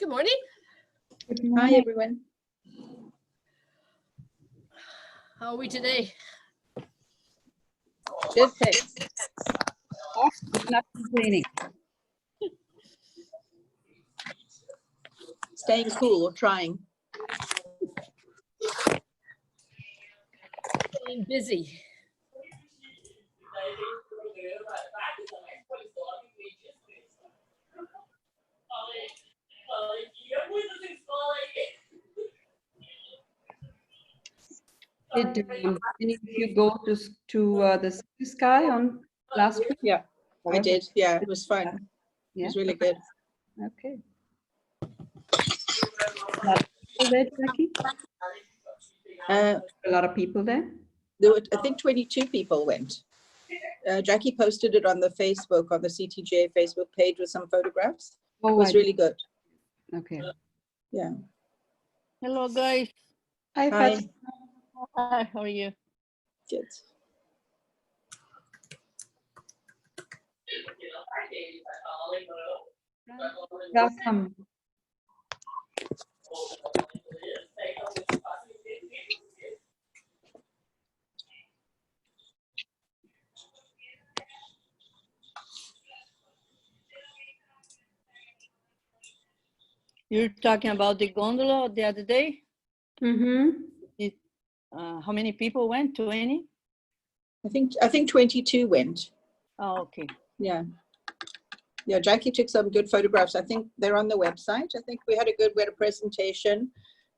Good morning. Good morning. Hi, everyone. How are we today? Good, thanks. Not complaining. Staying cool or trying. Staying busy. Did any of you go to the CTGA on last week? Yeah, I did. Yeah, it was fun. It Yeah. was really good. Okay. A lot of people there, Jackie? A lot of people there? There were, I think, 22 people went. Jackie posted it on the Facebook, on the CTGA Facebook page with some photographs. Oh, It was really good. Okay. Yeah. Hello, guys. Hi, Hi. Fatima. Hi, how are you? Good. Welcome. You're talking about the gondola the other day? Mm-hmm. How many people went? 20? I think 22 went. Oh, okay. Yeah. Yeah, Jackie took some good photographs. I think they're on the website. I think we had a presentation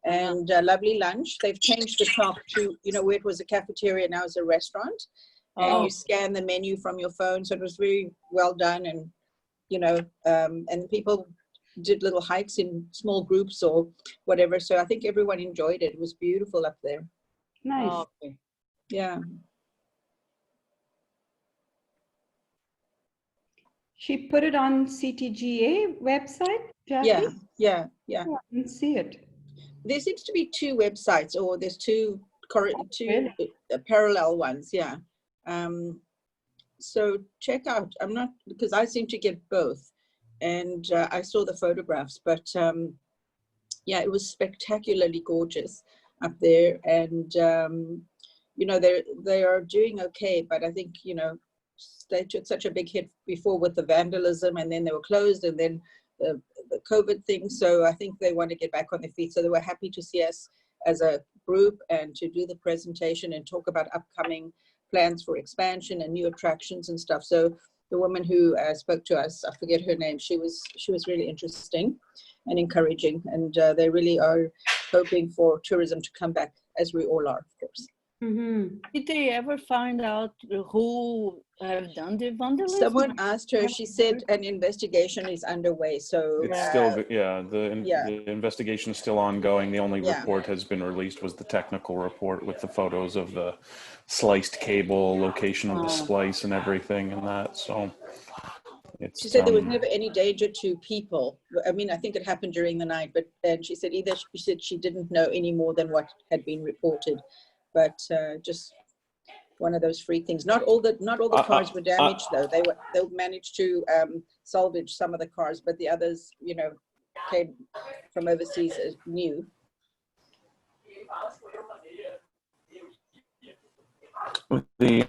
and a lovely lunch. They've changed the top to, where it was a cafeteria, now it's a restaurant. And you scan the menu from your phone. So it was very well done. And, and people did little hikes in small groups or whatever. So I think everyone enjoyed it. It was beautiful up there. Nice. Oh, okay. Yeah. She put it on CTGA website, Jackie? Yeah. Oh, I didn't see it. There seems to be two websites, or there's two Really? parallel ones. Yeah. So check out. Because I seem to get both, and I saw the photographs, but yeah, it was spectacularly gorgeous up there, and they are doing okay, but I think they took such a big hit before with the vandalism, and then they were closed, and then the COVID thing. So I think they want to get back on their feet. So they were happy to see us as a group and to do the presentation and talk about upcoming plans for expansion and new attractions and stuff. So the woman who spoke to us, I forget her name, she was really interesting and encouraging, and they really are hoping for tourism to come back, as we all are, of course. Mm-hmm. Did they ever find out who have done the vandalism? Someone asked her, she said an investigation is underway. So it's still, the investigation is still ongoing. The only report has been released was the technical report with the photos of the sliced cable, location of the splice and everything and that. So she said there was never any danger to people. I mean, I think it happened during the night, and she said she didn't know any more than what had been reported, but just one of those freak things. Not all the cars were damaged though. They managed to salvage some of the cars, but the others, came from overseas as new. The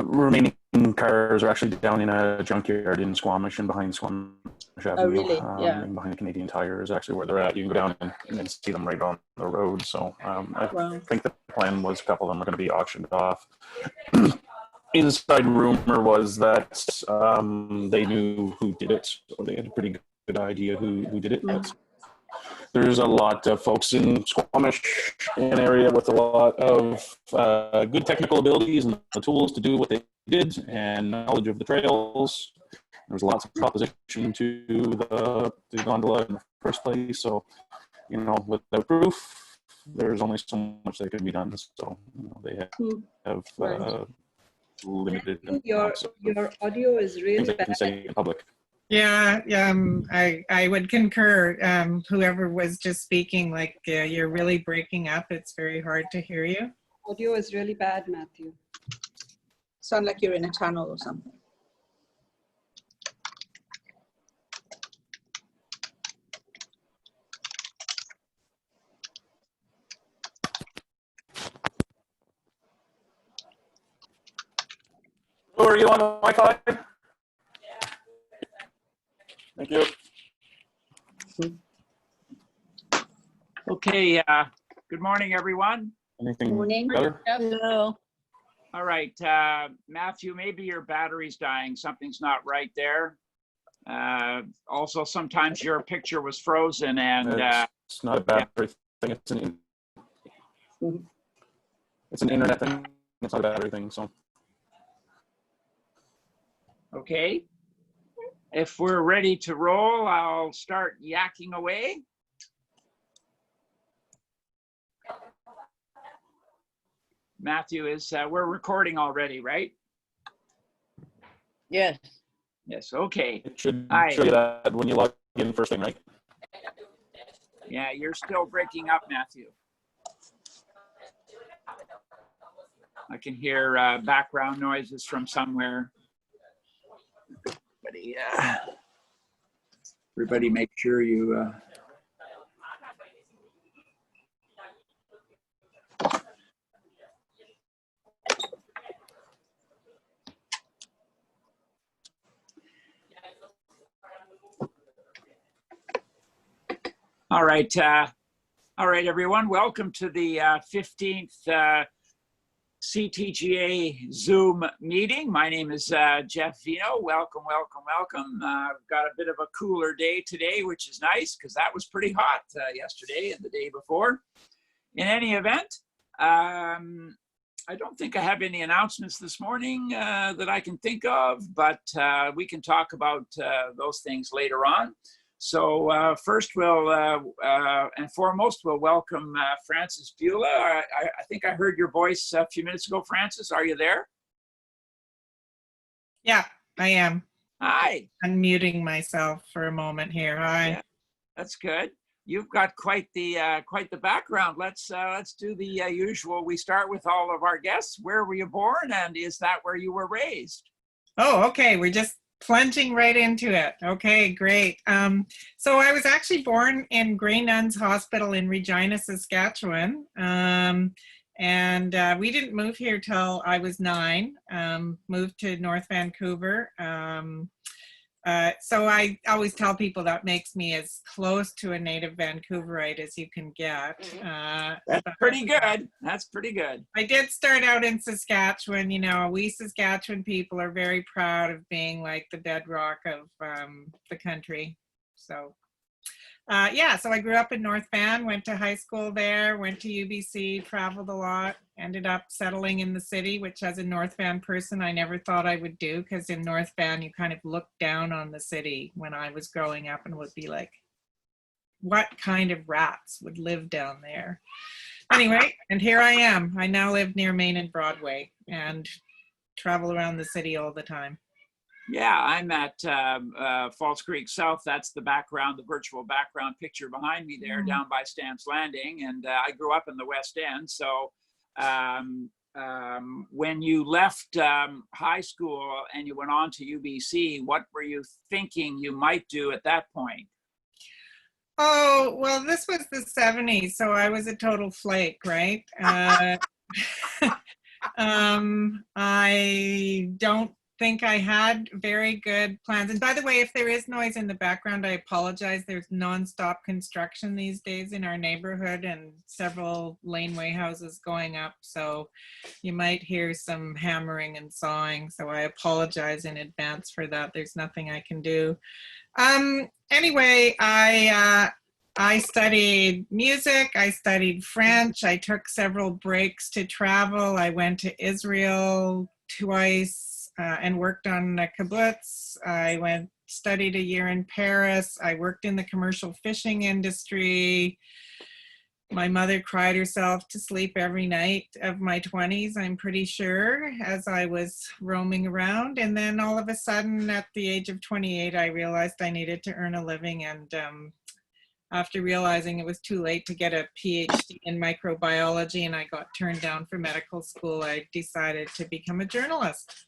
remaining cars are actually down in a junkyard in Squamish and behind Squamish Avenue. Oh, really? Yeah. And behind Canadian Tire is actually where they're at. You can go down and see them right on the road. So I think the plan was a couple of them are going to be auctioned off. Inside rumor was that they knew who did it, or they had a pretty good idea who did it. But there's a lot of folks in Squamish, an area with a lot of good technical abilities and the tools to do what they did and knowledge of the trails. There was lots of opposition to the gondola in the first place. So, without proof, there's only so much that can be done. So, they have limited. Your audio is really bad. Say in public. Yeah, I would concur. Whoever was just speaking, you're really breaking up. It's very hard to hear you. Audio is really bad, Matthew. Sound like you're in a tunnel or something. are you on Wi-Fi? Thank you. Okay, good morning, everyone. Anything Morning. better? Hello. All right, Matthew, maybe your battery's dying. Something's not right there. Also, sometimes your picture was frozen and It's not a battery thing. It's an internet thing. It's not a battery thing. So okay. If we're ready to roll, I'll start yakking away. Matthew, we're recording already, right? Yes. Yes, okay. it should Hi. show you that when you log in first thing, right? Yeah, you're still breaking up, Matthew. I can hear background noises from somewhere. Everybody make sure you... All right, everyone. Welcome to the 15th CTGA Zoom meeting. My name is Jeff Vino. Welcome, welcome, welcome. We've got a bit of a cooler day today, which is nice because that was pretty hot yesterday and the day before. In any event, I don't think I have any announcements this morning that I can think of, but we can talk about those things later on. So first we'll, and foremost, we'll welcome Frances Bula. I think I heard your voice a few minutes ago, Frances. Are you there? Yeah, I am. Hi. Unmuting myself for a moment here. Hi. Yeah, that's good. You've got quite the background. Let's do the usual. We start with all of our guests. Where were you born, and is that where you were raised? Oh, okay. We're just plunging right into it. Okay, great. So I was actually born in Grey Nuns Hospital in Regina, Saskatchewan. And we didn't move here till I was 9, moved to North Vancouver. So I always tell people that makes me as close to a native Vancouverite as you can get. That's pretty good. That's pretty good. I did start out in Saskatchewan. You know, we Saskatchewan people are very proud of being like the bedrock of the country. So yeah, so I grew up in North Van, went to high school there, went to UBC, traveled a lot, ended up settling in the city, which as a North Van person, I never thought I would do, because in North Van, you kind of look down on the city when I was growing up and would be like, what kind of rats would live down there? Anyway, and here I am. I now live near Main and Broadway and travel around the city all the time. Yeah, I'm at Falls Creek South. That's the background, the virtual background picture behind me there, down by Stamps Landing. And I grew up in the West End. So when you left high school and you went on to UBC, what were you thinking you might do at that point? Oh, well, this was the 70s, so I was a total flake, right? I don't think I had very good plans. And by the way, if there is noise in the background, I apologize. There's nonstop construction these days in our neighborhood and several laneway houses going up. So you might hear some hammering and sawing. So I apologize in advance for that. There's nothing I can do. Anyway, I studied music, I studied French, I took several breaks to travel. I went to Israel twice and worked on a kibbutz. I studied a year in Paris. I worked in the commercial fishing industry. My mother cried herself to sleep every night of my 20s, I'm pretty sure, as I was roaming around. And then all of a sudden, at the age of 28, I realized I needed to earn a living. And after realizing it was too late to get a PhD in microbiology and I got turned down for medical school, I decided to become a journalist.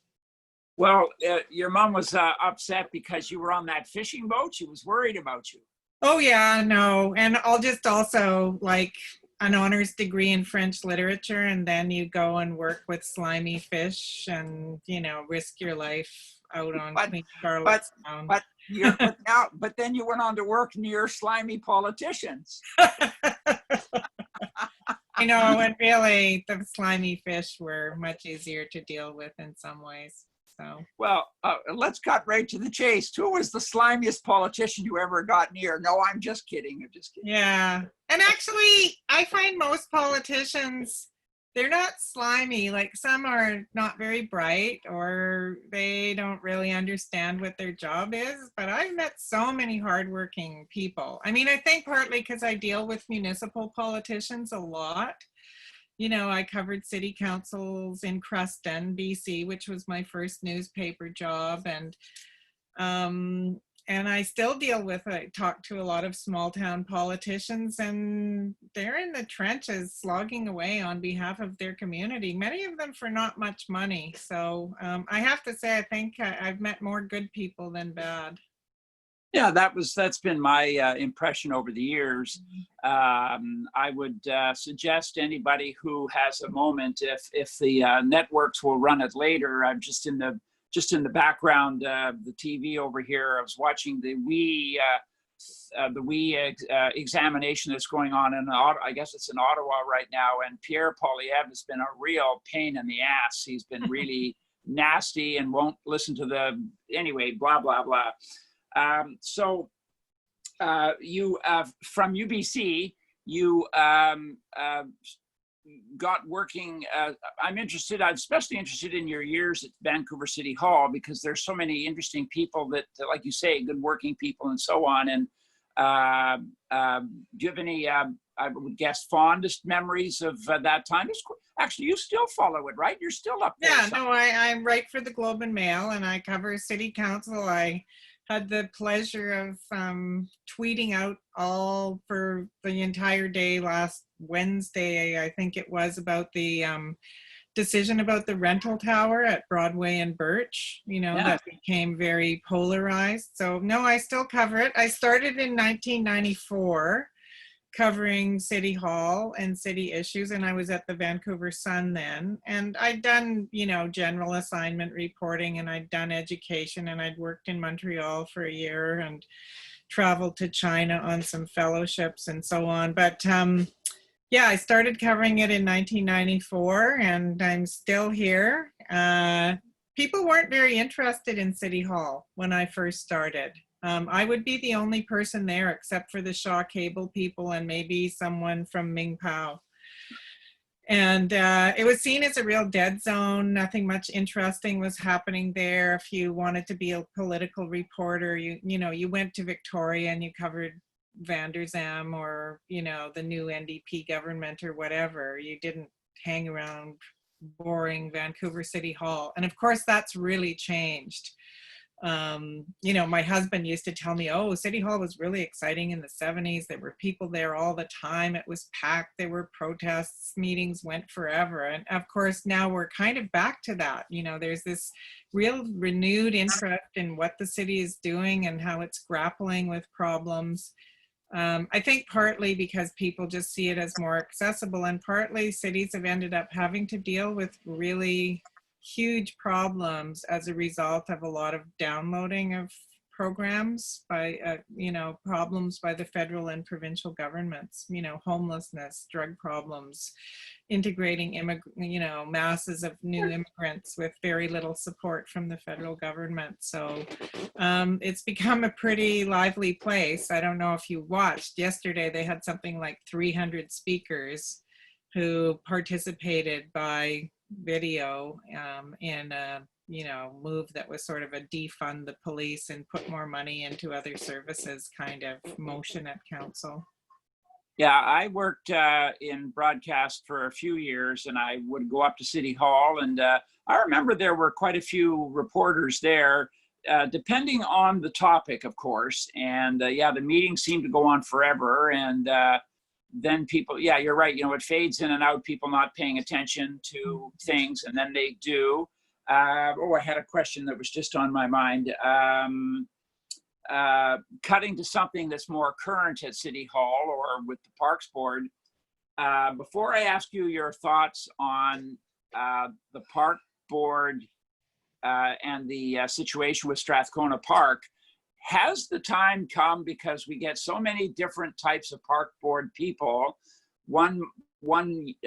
Well, your mom was upset because you were on that fishing boat. She was worried about you. Oh yeah, no. And I'll just also, like, an honors degree in French literature, and then you go and work with slimy fish and, you know, risk your life out on Queen Charlotte's Sound. But then you went on to work near slimy politicians. I know, and really the slimy fish were much easier to deal with in some ways. So, well, let's cut right to the chase. Who was the slimiest politician you ever got near? No, I'm just kidding. I'm just kidding. yeah. And actually, I find most politicians, they're not slimy. Like, some are not very bright, or they don't really understand what their job is. But I've met so many hardworking people. I mean, I think partly because I deal with municipal politicians a lot. You know, I covered city councils in Creston, BC, which was my first newspaper job. And I still I talk to a lot of small town politicians, and they're in the trenches slogging away on behalf of their community, many of them for not much money. So I have to say, I think I've met more good people than bad. Yeah, that's been my impression over the years. I would suggest anybody who has a moment, if the networks will run it later. I'm just in the background, the TV over here. I was watching the WE examination that's going on in I guess it's in Ottawa right now. And Pierre Poilievre has been a real pain in the ass. He's been really nasty and won't listen to anyway. Blah blah blah. So you from UBC, you got working. I'm especially interested in your years at Vancouver City Hall, because there's so many interesting people that, like you say, good working people and so on. And do you have any, I would guess, fondest memories of that time? Actually, you still follow it, right? You're still up there. Yeah, no, I write for the Globe and Mail, and I cover city council. I had the pleasure of tweeting out all for the entire day last Wednesday, I think it was, about the decision about the rental tower at Broadway and Birch, you know, that became very polarized. So no, I still cover it. I started in 1994 covering City Hall and city issues, and I was at the Vancouver Sun then. And I'd done, you know, general assignment reporting, and I'd done education, and I'd worked in Montreal for a year and traveled to China on some fellowships and so on. But yeah, I started covering it in 1994, and I'm still here. People weren't very interested in City Hall when I first started. I would be the only person there except for the Shaw Cable people and maybe someone from Ming Pao. And it was seen as a real dead zone. Nothing much interesting was happening there. If you wanted to be a political reporter, you went to Victoria and you covered Van der Zalm or, you know, the new NDP government or whatever. You didn't hang around boring Vancouver City Hall. And of course, that's really changed. You know, my husband used to tell me, oh, City Hall was really exciting in the 70s. There were people there all the time. It was packed. There were protests. Meetings went forever. And of course, now we're kind of back to that. You know, there's this real renewed interest in what the city is doing and how it's grappling with problems. I think partly because people just see it as more accessible, and partly cities have ended up having to deal with really huge problems as a result of a lot of downloading of programs by, problems by the federal and provincial governments, you know, homelessness, drug problems, integrating masses of new immigrants with very little support from the federal government. So it's become a pretty lively place. I don't know if you watched yesterday, they had something like 300 speakers who participated by video in a move that was sort of a defund the police and put more money into other services kind of motion at council. Yeah, I worked in broadcast for a few years, and I would go up to City Hall, and I remember there were quite a few reporters there, depending on the topic, of course. And the meetings seemed to go on forever, and then people, yeah, you're right, you know, it fades in and out, people not paying attention to things, and then they do. I had a question that was just on my mind. Cutting to something that's more current at City Hall or with the Parks Board, before I ask you your thoughts on the park board and the situation with Strathcona Park, has the time come, because we get so many different types of park board people, one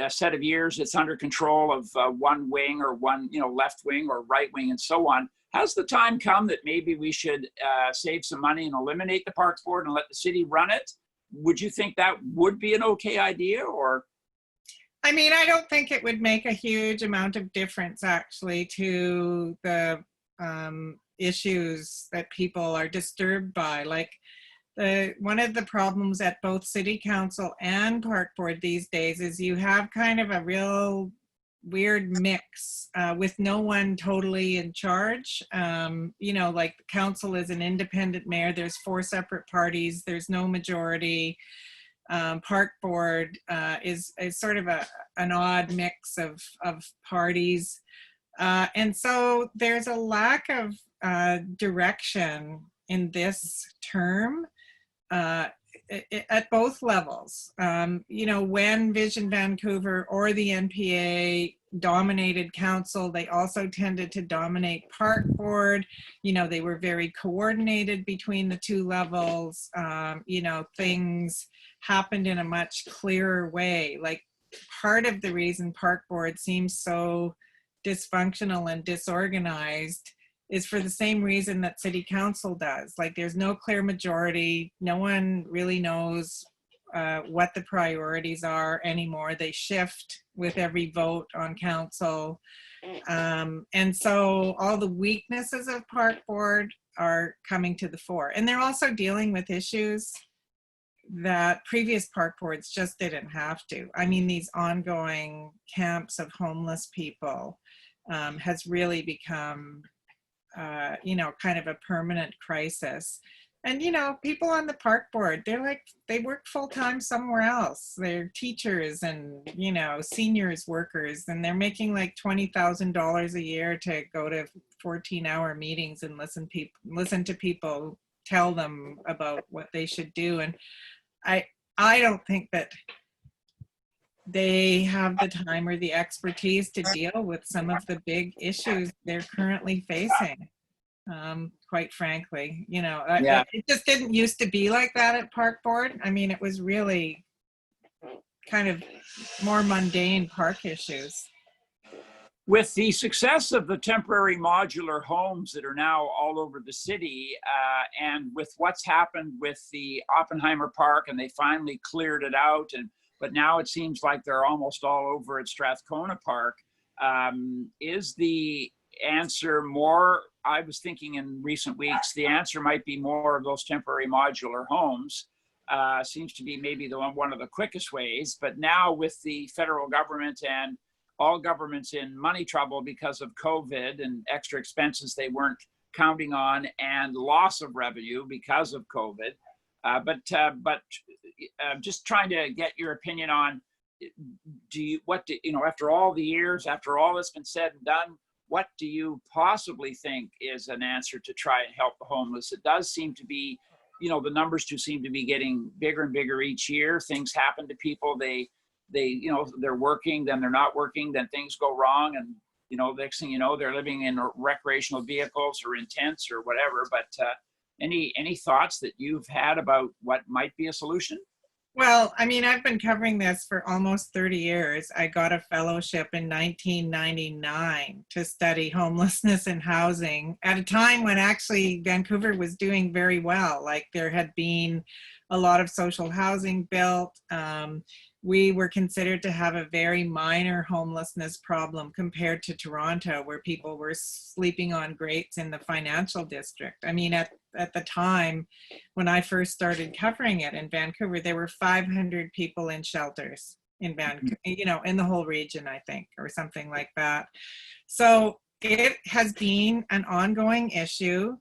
set of years it's under control of one wing or one, left wing or right wing and so on. Has the time come that maybe we should save some money and eliminate the parks board and let the city run it? Would you think that would be an okay idea? Or I mean, I don't think it would make a huge amount of difference actually to the issues that people are disturbed by. Like one of the problems at both city council and park board these days is you have kind of a real weird mix with no one totally in charge. Like the council is an independent mayor, there's 4 separate parties, there's no majority. Park board is sort of an odd mix of parties. And so there's a lack of direction in this term at both levels. When Vision Vancouver or the NPA dominated council, they also tended to dominate park board. They were very coordinated between the 2 levels. Things happened in a much clearer way. Like part of the reason park board seems so dysfunctional and disorganized is for the same reason that city council does. Like there's no clear majority. No one really knows what the priorities are anymore. They shift with every vote on council. And so all the weaknesses of park board are coming to the fore. And they're also dealing with issues that previous park boards just didn't have to. I mean, these ongoing camps of homeless people has really become kind of a permanent crisis. And, people on the park board, they work full-time somewhere else. They're teachers and, seniors workers, and they're making like $20,000 a year to go to 14-hour meetings and listen to people tell them about what they should do. And I don't think that they have the time or the expertise to deal with some of the big issues they're currently facing. Quite frankly, it just didn't used to be like that at park board. I mean, it was really kind of more mundane park issues. with the success of the temporary modular homes that are now all over the city, and with what's happened with the Oppenheimer Park, and they finally cleared it out, but now it seems like they're almost all over at Strathcona Park, is the answer more? I was thinking in recent weeks, the answer might be more of those temporary modular homes. Seems to be maybe one of the quickest ways, but now with the federal government and all governments in money trouble because of COVID and extra expenses they weren't counting on, and loss of revenue because of COVID. But just trying to get your opinion on, after all the years, after all that's been said and done, what do you possibly think is an answer to try and help the homeless? It does seem to be, the numbers do seem to be getting bigger and bigger each year. Things happen to people. They're working, then they're not working, then things go wrong. And, next thing you know, they're living in recreational vehicles or in tents or whatever. But any thoughts that you've had about what might be a solution? Well, I mean, I've been covering this for almost 30 years. I got a fellowship in 1999 to study homelessness and housing at a time when actually Vancouver was doing very well. Like there had been a lot of social housing built. We were considered to have a very minor homelessness problem compared to Toronto, where people were sleeping on grates in the financial district. I mean, at the time when I first started covering it in Vancouver, there were 500 people in shelters in Vancouver, in the whole region, I think, or something like that. So it has been an ongoing issue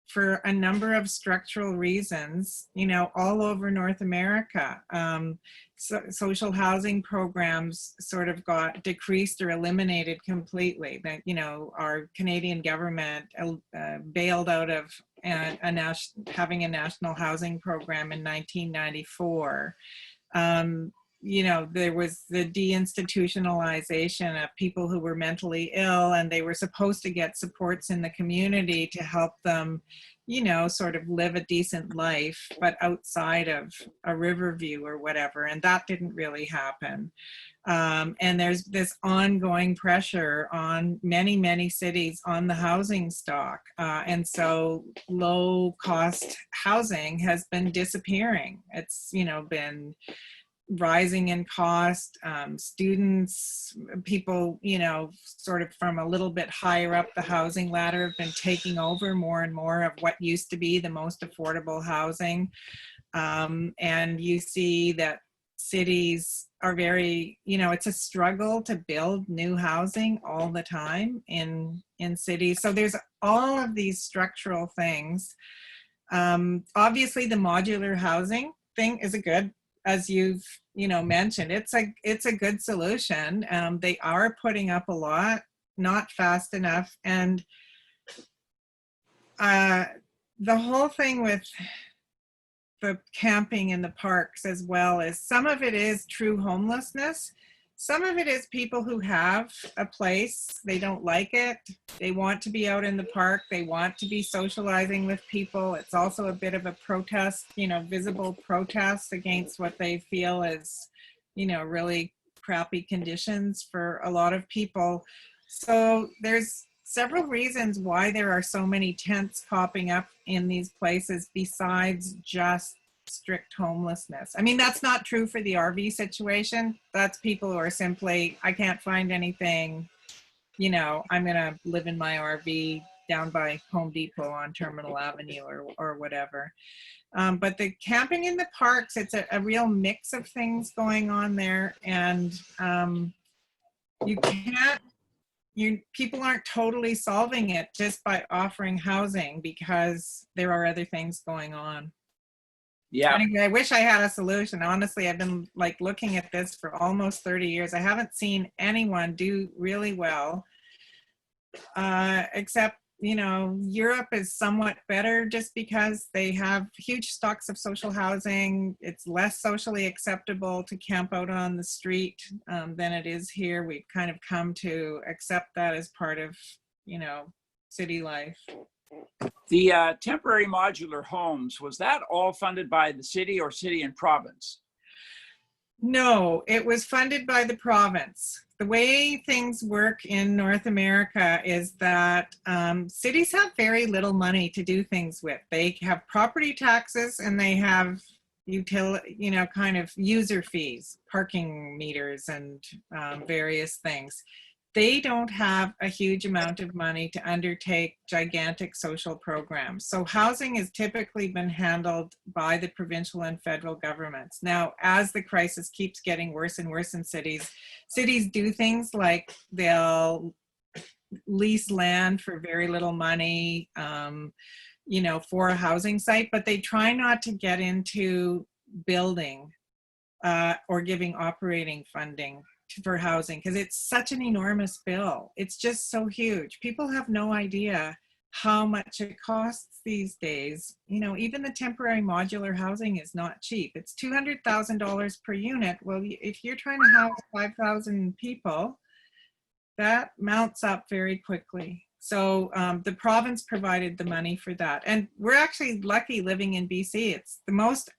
for a number of structural reasons, all over North America. Social housing programs sort of got decreased or eliminated completely. That, our Canadian government bailed out of having a national housing program in 1994. you know, there was the deinstitutionalization of people who were mentally ill, and they were supposed to get supports in the community to help them, you know, sort of live a decent life, but outside of a Riverview or whatever. And that didn't really happen. And there's this ongoing pressure on many, many cities on the housing stock. And so low cost housing has been disappearing. It's, you know, been rising in cost. Students, people, you know, sort of from a little bit higher up the housing ladder have been taking over more and more of what used to be the most affordable housing. And you see that cities are very, you know, it's a struggle to build new housing all the time in cities. So there's all of these structural things. Obviously the modular housing thing is a good, as you've, you know, mentioned, it's a good solution. They are putting up a lot, not fast enough. And the whole thing with the camping in the parks as well is some of it is true homelessness. Some of it is people who have a place, they don't like it, they want to be out in the park, they want to be socializing with people. It's also a bit of a protest, you know, visible protest against what they feel is, you know, really crappy conditions for a lot of people. So there's several reasons why there are so many tents popping up in these places besides just strict homelessness. I mean, that's not true for the RV situation. That's people who are simply, I can't find anything, you know, I'm gonna live in my RV down by Home Depot on Terminal Avenue or whatever. But the camping in the parks, it's a real mix of things going on there. And you can't, people aren't totally solving it just by offering housing because there are other things going on. Yeah. Anyway, I wish I had a solution. Honestly, I've been like looking at this for almost 30 years. I haven't seen anyone do really well, except, you know, Europe is somewhat better just because they have huge stocks of social housing. It's less socially acceptable to camp out on the street than it is here. We've kind of come to accept that as part of, you know, city life. The temporary modular homes, was that all funded by the city or city and province? No, it was funded by the province. The way things work in North America is that cities have very little money to do things with. They have property taxes and they have utility, you know, kind of user fees, parking meters and various things. They don't have a huge amount of money to undertake gigantic social programs. So housing has typically been handled by the provincial and federal governments. Now, as the crisis keeps getting worse and worse in cities, cities do things like they'll lease land for very little money, you know, for a housing site, but they try not to get into building or giving operating funding for housing because it's such an enormous bill. It's just so huge. People have no idea how much it costs these days. You know, even the temporary modular housing is not cheap. It's $200,000 per unit. Well, if you're trying to house 5,000 people, that mounts up very quickly. So the province provided the money for that. And we're actually lucky living in BC. It's the most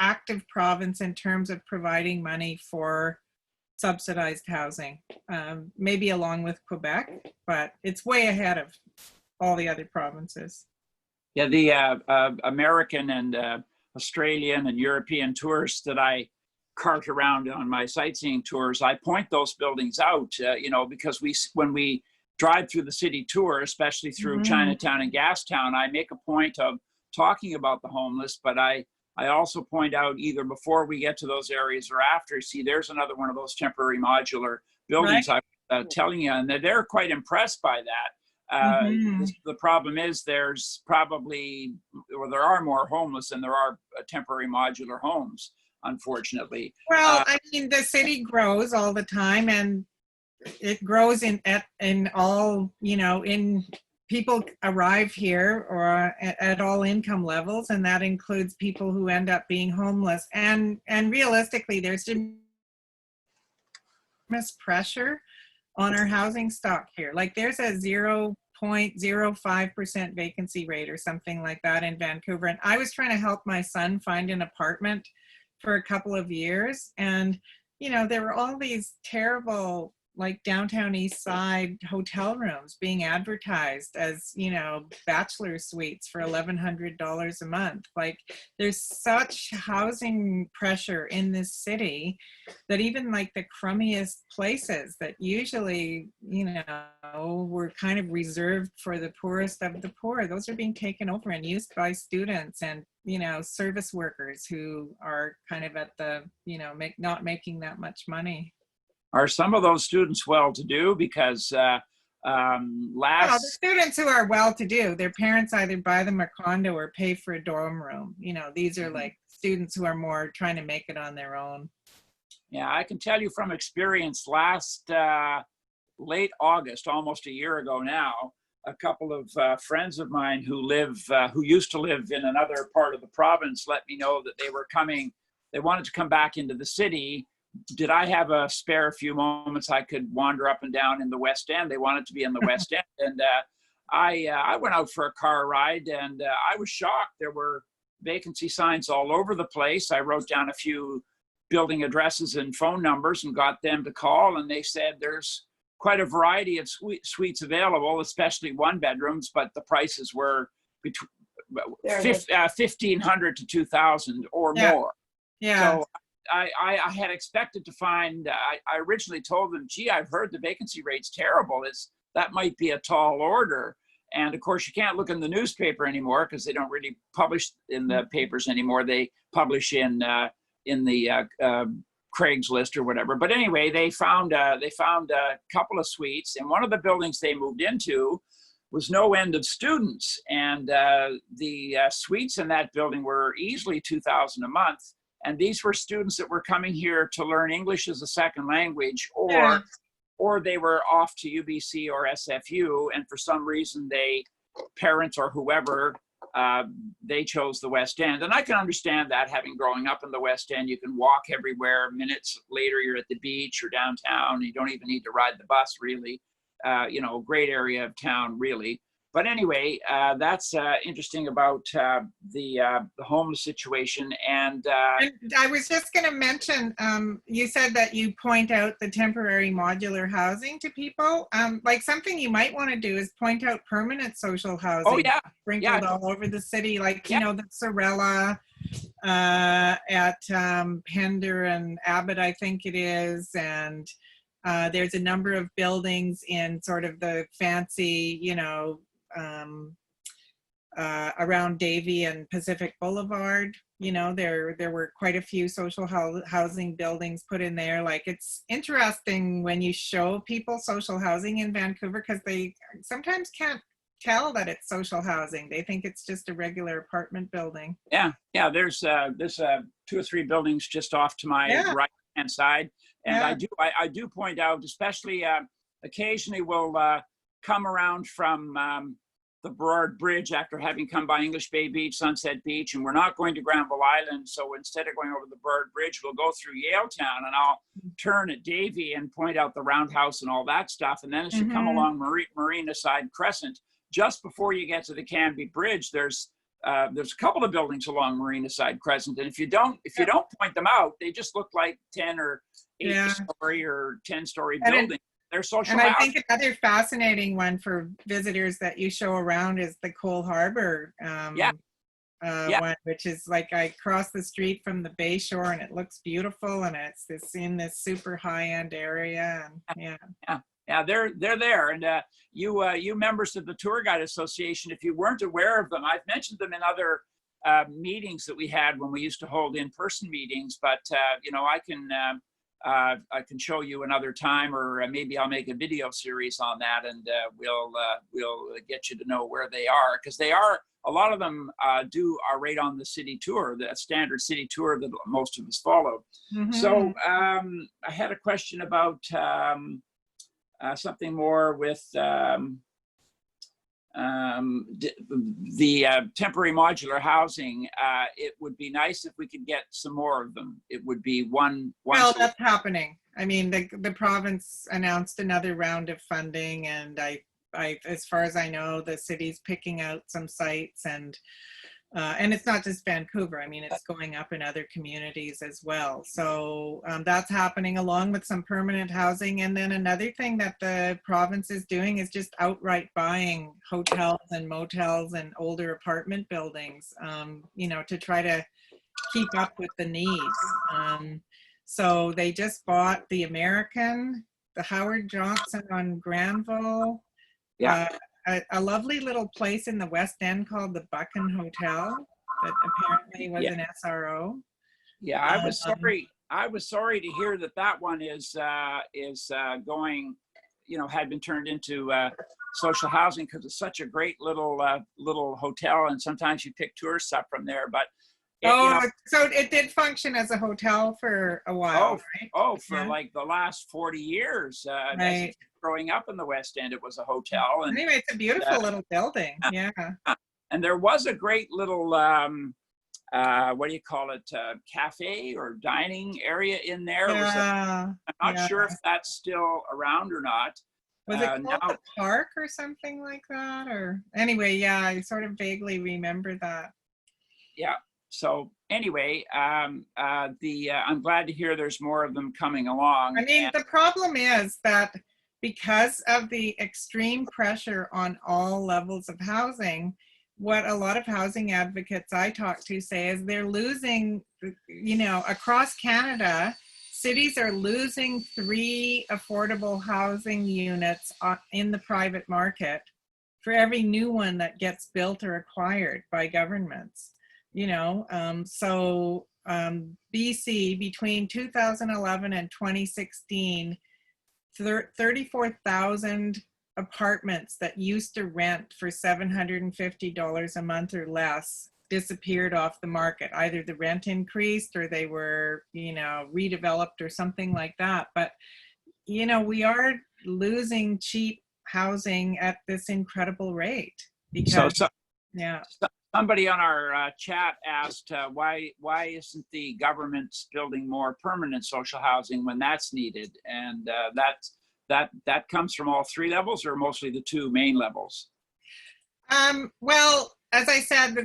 active province in terms of providing money for subsidized housing, maybe along with Quebec, but it's way ahead of all the other provinces. Yeah, the American and Australian and European tourists that I cart around on my sightseeing tours, I point those buildings out, you know, because when we drive through the city tour, especially through Chinatown and Gastown, I make a point of talking about the homeless, but I also point out either before we get to those areas or after, see, there's another one of those temporary modular buildings I was telling you, and they're quite impressed by that. The problem is there's probably, or there are more homeless than there are temporary modular homes, unfortunately. Well, I mean, the city grows all the time and it grows in all, you know, in people arrive here or at all income levels, and that includes people who end up being homeless. And realistically, there's enormous pressure on our housing stock here. Like there's a 0.05% vacancy rate or something like that in Vancouver. And I was trying to help my son find an apartment for a couple of years. And, you know, there were all these terrible, like downtown east side hotel rooms being advertised as, you know, bachelor suites for $1,100 a month. Like there's such housing pressure in this city that even like the crummiest places that usually, you know, were kind of reserved for the poorest of the poor, those are being taken over and used by students and, you know, service workers who are kind of at the, you know, not making that much money. Are some of those students well-to-do? Because the students who are well-to-do, their parents either buy them a condo or pay for a dorm room. You know, these are like students who are more trying to make it on their own. Yeah, I can tell you from experience, last late August, almost a year ago now, a couple of friends of mine who used to live in another part of the province let me know that they were coming. They wanted to come back into the city. Did I have a spare few moments I could wander up and down in the West End? They wanted to be in the West End. And I went out for a car ride, and I was shocked. There were vacancy signs all over the place. I wrote down a few building addresses and phone numbers and got them to call. And they said there's quite a variety of suites available, especially one bedrooms, but the prices were between $1,500 to $2,000 or more. Yeah. So I had expected to find, I originally told them, gee, I've heard the vacancy rate's terrible. That might be a tall order. And of course, you can't look in the newspaper anymore because they don't really publish in the papers anymore. They publish in the Craigslist or whatever. But anyway, they found a couple of suites, and one of the buildings they moved into was no end of students. And the suites in that building were easily $2,000 a month. And these were students that were coming here to learn English as a second language, or they were off to UBC or SFU, and for some reason parents or whoever, they chose the West End. And I can understand that, having growing up in the West End, you can walk everywhere. Minutes later, you're at the beach or downtown. You don't even need to ride the bus, really. You know, great area of town, really. But anyway, that's interesting about the homeless situation. And I was just going to mention, you said that you point out the temporary modular housing to people. Like something you might want to do is point out permanent social housing. Oh, yeah. Sprinkled all over the city, like, you know, the Sorella at Pender and Abbott, I think it is. And there's a number of buildings in sort of the fancy, you know, around Davie and Pacific Boulevard. You know, there were quite a few social housing buildings put in there. Like, it's interesting when you show people social housing in Vancouver, because they sometimes can't tell that it's social housing. They think it's just a regular apartment building. Yeah, there's 2 or 3 buildings just off to my right hand side, and I do point out, especially occasionally we'll come around from the Burrard Bridge after having come by English Bay Beach, Sunset Beach, and we're not going to Granville Island. So instead of going over the Burrard Bridge, we'll go through Yaletown, and I'll turn at Davie and point out the roundhouse and all that stuff. And then as you come along Marina Side Crescent, just before you get to the Canby Bridge, there's a couple of buildings along Marina Side Crescent, and if you don't point them out, they just look like 10 or 8-story or 10-story buildings. They're social housing. I think another fascinating one for visitors that you show around is the Cole Harbor one, which is like, I cross the street from the Bay Shore and it looks beautiful, and it's in this super high-end area. And they're there. And you members of the Tour Guide Association, if you weren't aware of them, I've mentioned them in other meetings that we had when we used to hold in-person meetings, but you know, I can show you another time, or maybe I'll make a video series on that, and we'll get you to know where they are, because they are, a lot of them are right on the city tour, the standard city tour that most of us follow. So I had a question about something more with the temporary modular housing, it would be nice if we could get some more of them. It would be one. Well, that's happening. I mean, the province announced another round of funding, and I, as far as I know, the city's picking out some sites, and it's not just Vancouver. I mean, it's going up in other communities as well. So that's happening along with some permanent housing. And then another thing that the province is doing is just outright buying hotels and motels and older apartment buildings, you know, to try to keep up with the needs. So they just bought the American, the Howard Johnson on Granville, Yeah. a lovely little place in the West End called the Buchan Hotel that apparently was an SRO. Yeah, I was sorry. I was sorry to hear that that one is going, you know, had been turned into social housing, because it's such a great little little hotel, and sometimes you pick tourists up from there. But it, you know, so it did function as a hotel for a while, right? For like the last 40 years. Right. Growing up in the West End, it was a hotel. And anyway, it's a beautiful little building. Yeah. And there was a great little, what do you call it, cafe or dining area in there. Yeah. I'm not sure if that's still around or not. Was it called the Park or something like that? Or anyway, yeah, I sort of vaguely remember that. Yeah. So anyway, I'm glad to hear there's more of them coming along. I mean, the problem is that because of the extreme pressure on all levels of housing, what a lot of housing advocates I talk to say is they're losing, you know, across Canada, cities are losing 3 affordable housing units in the private market for every new one that gets built or acquired by governments. You know, BC between 2011 and 2016, 34,000 apartments that used to rent for $750 a month or less disappeared off the market. Either the rent increased or they were, you know, redeveloped or something like that. But, you know, we are losing cheap housing at this incredible rate. Because, yeah. Somebody on our chat asked why isn't the government building more permanent social housing when that's needed? And that comes from all 3 levels, or mostly the 2 main levels? Well, as I said,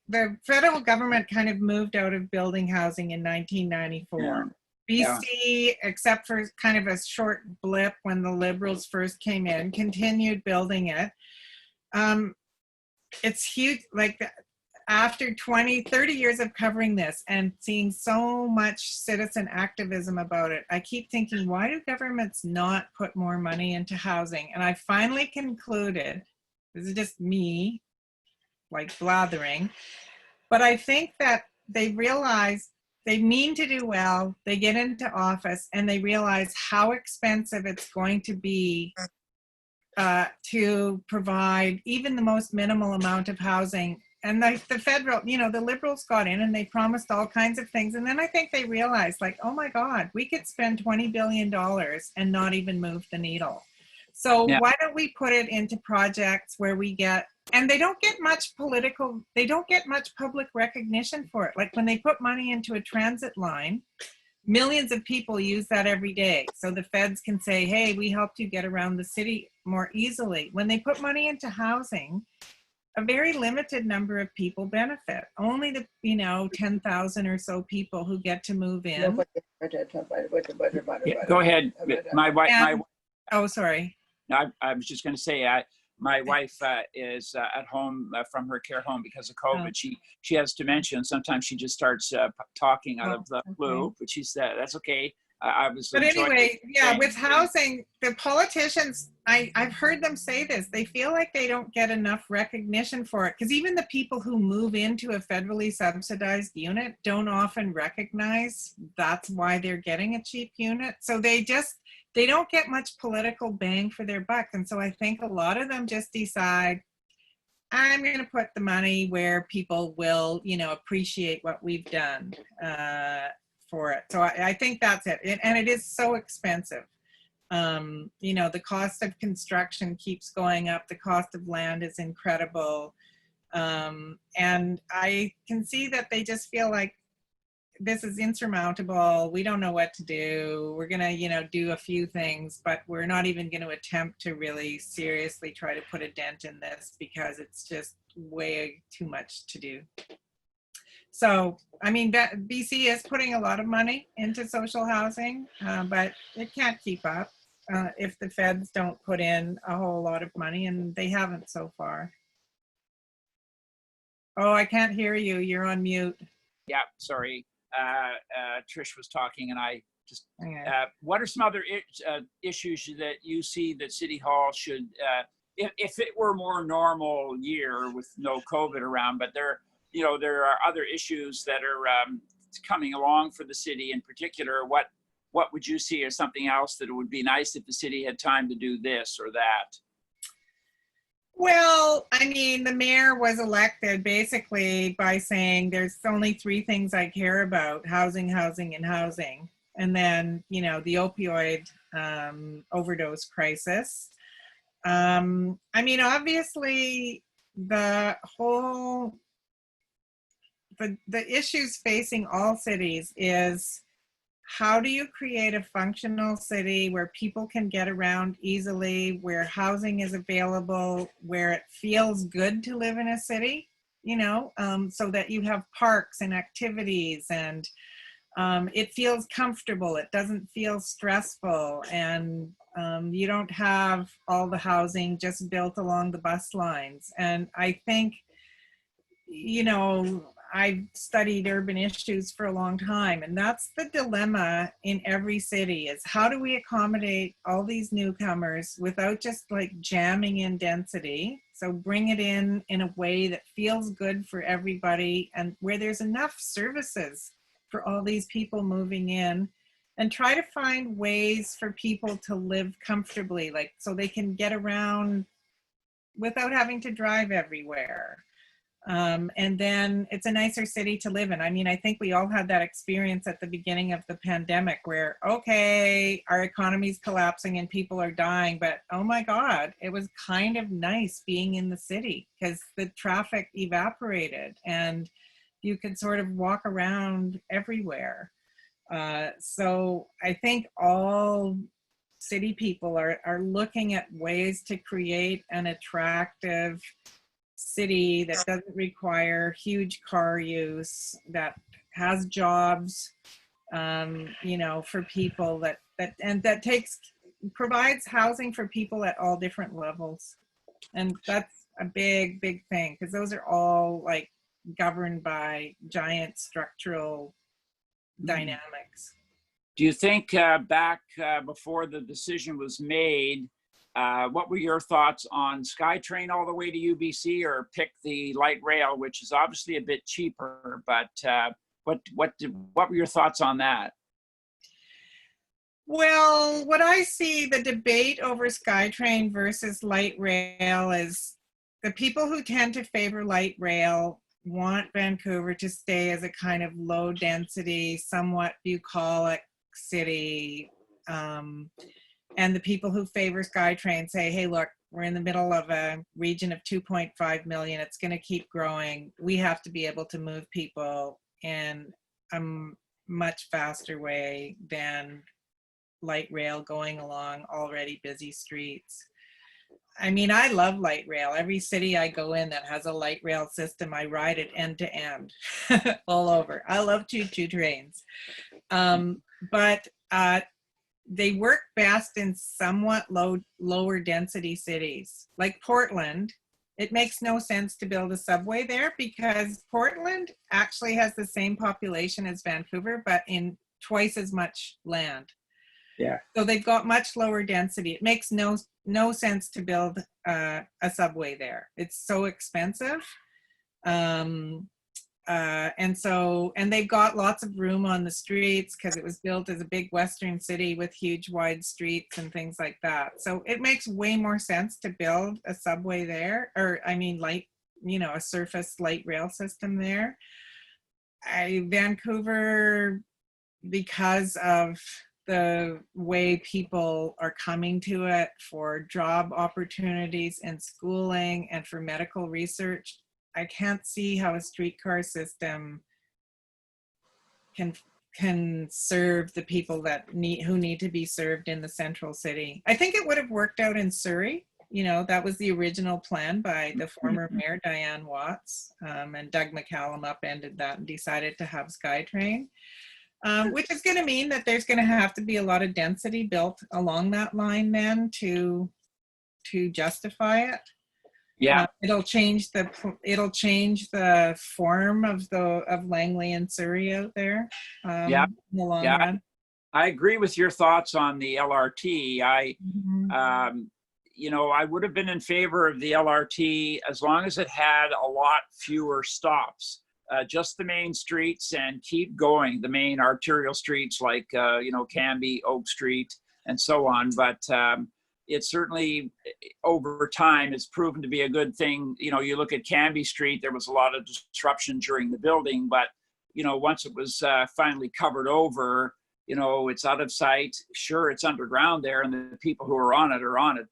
the federal government kind of moved out of building housing in 1994. Yeah. BC, except for kind of a short blip when the Liberals first came in, continued building it. It's huge. Like after 30 years of covering this and seeing so much citizen activism about it, I keep thinking, why do governments not put more money into housing? And I finally concluded, this is just me, like blathering, but I think that they realize they mean to do well, they get into office, and they realize how expensive it's going to be to provide even the most minimal amount of housing. And the federal, you know, the Liberals got in and they promised all kinds of things. And then I think they realized, like, oh my God, we could spend $20 billion and not even move the needle. So why don't we put it into projects where we get, and they don't get much public recognition for it. Like when they put money into a transit line, millions of people use that every day. So the feds can say, hey, we helped you get around the city more easily. When they put money into housing, a very limited number of people benefit. Only the, 10,000 or so people who get to move in. Go ahead. My wife. Oh, sorry. I was just going to say, my wife is at home from her care home because of COVID. Oh. She has dementia, and sometimes she just starts talking out of the blue. But she said that's okay. But anyway, with housing, the politicians, I've heard them say this. They feel like they don't get enough recognition for it, because even the people who move into a federally subsidized unit don't often recognize that's why they're getting a cheap unit. So they don't get much political bang for their buck. And so I think a lot of them just decide, I'm going to put the money where people will, appreciate what we've done for it. So I think that's it. And it is so expensive. You know, the cost of construction keeps going up. The cost of land is incredible. And I can see that they just feel like this is insurmountable. We don't know what to do. We're gonna, you know, do a few things, but we're not even going to attempt to really seriously try to put a dent in this because it's just way too much to do. So, I mean, BC is putting a lot of money into social housing, but it can't keep up if the feds don't put in a whole lot of money, and they haven't so far. Oh, I can't hear you. You're on mute. Yeah, sorry. Trish was talking and I just, Okay. what are some other issues that you see that City Hall should, if it were a more normal year with no COVID around, but there are other issues that are coming along for the city in particular. What would you see as something else that it would be nice if the city had time to do this or that? Well, I mean, the mayor was elected basically by saying there's only 3 things I care about: housing, housing, and housing. And then, you know, the opioid overdose crisis. I mean, obviously, the issues facing all cities is, how do you create a functional city where people can get around easily, where housing is available, where it feels good to live in a city, you know, so that you have parks and activities and it feels comfortable, it doesn't feel stressful, and you don't have all the housing just built along the bus lines. And I think, you know, I've studied urban issues for a long time, and that's the dilemma in every city, is how do we accommodate all these newcomers without just like jamming in density? So bring it in a way that feels good for everybody and where there's enough services for all these people moving in, and try to find ways for people to live comfortably, like so they can get around without having to drive everywhere. And then it's a nicer city to live in. I mean, I think we all had that experience at the beginning of the pandemic where, okay, our economy's collapsing and people are dying, but oh my God, it was kind of nice being in the city because the traffic evaporated and you could sort of walk around everywhere. So I think all city people are looking at ways to create an attractive city that doesn't require huge car use, that has jobs, you know, for people that provides housing for people at all different levels. And that's a big thing, because those are all like governed by giant structural dynamics. Do you think back before the decision was made, what were your thoughts on SkyTrain all the way to UBC, or pick the light rail, which is obviously a bit cheaper, but what were your thoughts on that? Well, what I see, the debate over SkyTrain versus light rail, is the people who tend to favor light rail want Vancouver to stay as a kind of low density, somewhat bucolic city. And the people who favor SkyTrain say, hey, look, we're in the middle of a region of 2.5 million. It's going to keep growing. We have to be able to move people in a much faster way than light rail going along already busy streets. I mean, I love light rail. Every city I go in that has a light rail system, I ride it end to end all over. I love choo-choo trains. But they work best in somewhat lower density cities. Like Portland, it makes no sense to build a subway there because Portland actually has the same population as Vancouver, but in twice as much land. Yeah. So they've got much lower density. It makes no sense to build a subway there. It's so expensive. And they've got lots of room on the streets because it was built as a big Western city with huge wide streets and things like that. So it makes way more sense to build a subway there, or I mean, light, you know, a surface light rail system there. Vancouver, because of the way people are coming to it for job opportunities and schooling and for medical research, I can't see how a streetcar system can serve the people that who need to be served in the central city. I think it would have worked out in Surrey. You know, that was the original plan by the former mayor, Diane Watts, and Doug McCallum upended that and decided to have SkyTrain, which is going to mean that there's going to have to be a lot of density built along that line then to justify it. Yeah. It'll change the form of Langley and Surrey out there. Yeah. In the long Yeah. run. I agree with your thoughts on the LRT. You know, I would have been in favor of the LRT as long as it had a lot fewer stops. Just the main streets and keep going, the main arterial streets like, you know, Canby, Oak Street, and so on. But it certainly, over time, it's proven to be a good thing. You know, you look at Canby Street, there was a lot of disruption during the building, but, you know, once it was finally covered over, you know, it's out of sight. Sure, it's underground there, and the people who are on it.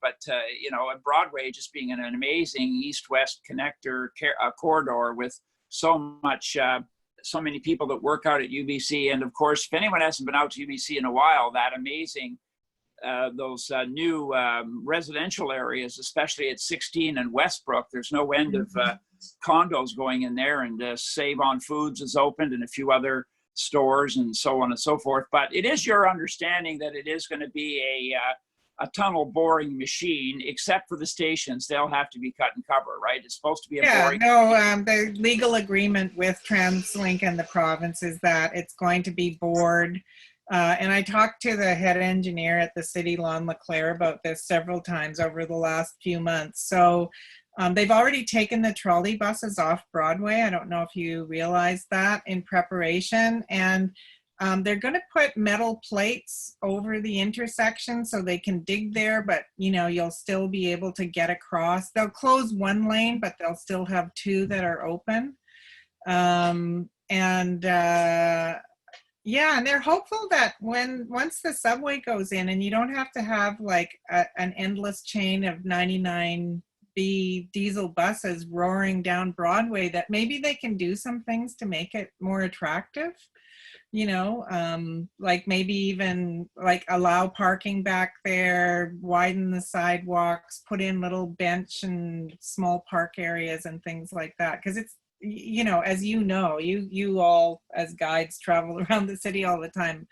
But, you know, and Broadway just being an amazing east-west connector corridor with so many people that work out at UBC. And of course, if anyone hasn't been out to UBC in a while, that amazing, those new residential areas, especially at 16 and Westbrook, there's no end of condos going in there, and Save on Foods is opened and a few other stores and so on and so forth. But it is your understanding that it is going to be a tunnel boring machine, except for the stations. They'll have to be cut and cover, right? It's supposed to be a boring. The legal agreement with TransLink and the province is that it's going to be bored. And I talked to the head engineer at the city, Lon LeClaire, about this several times over the last few months. So they've already taken the trolley buses off Broadway. I don't know if you realize that, in preparation. And they're going to put metal plates over the intersection so they can dig there, but you know, you'll still be able to get across. They'll close one lane, but they'll still have two that are open. Yeah, and they're hopeful that once the subway goes in and you don't have to have like an endless chain of 99B diesel buses roaring down Broadway, that maybe they can do some things to make it more attractive. You know, like maybe even like allow parking back there, widen the sidewalks, put in little bench and small park areas and things like that. Because it's, you know, as you know, you all as guides travel around the city all the time.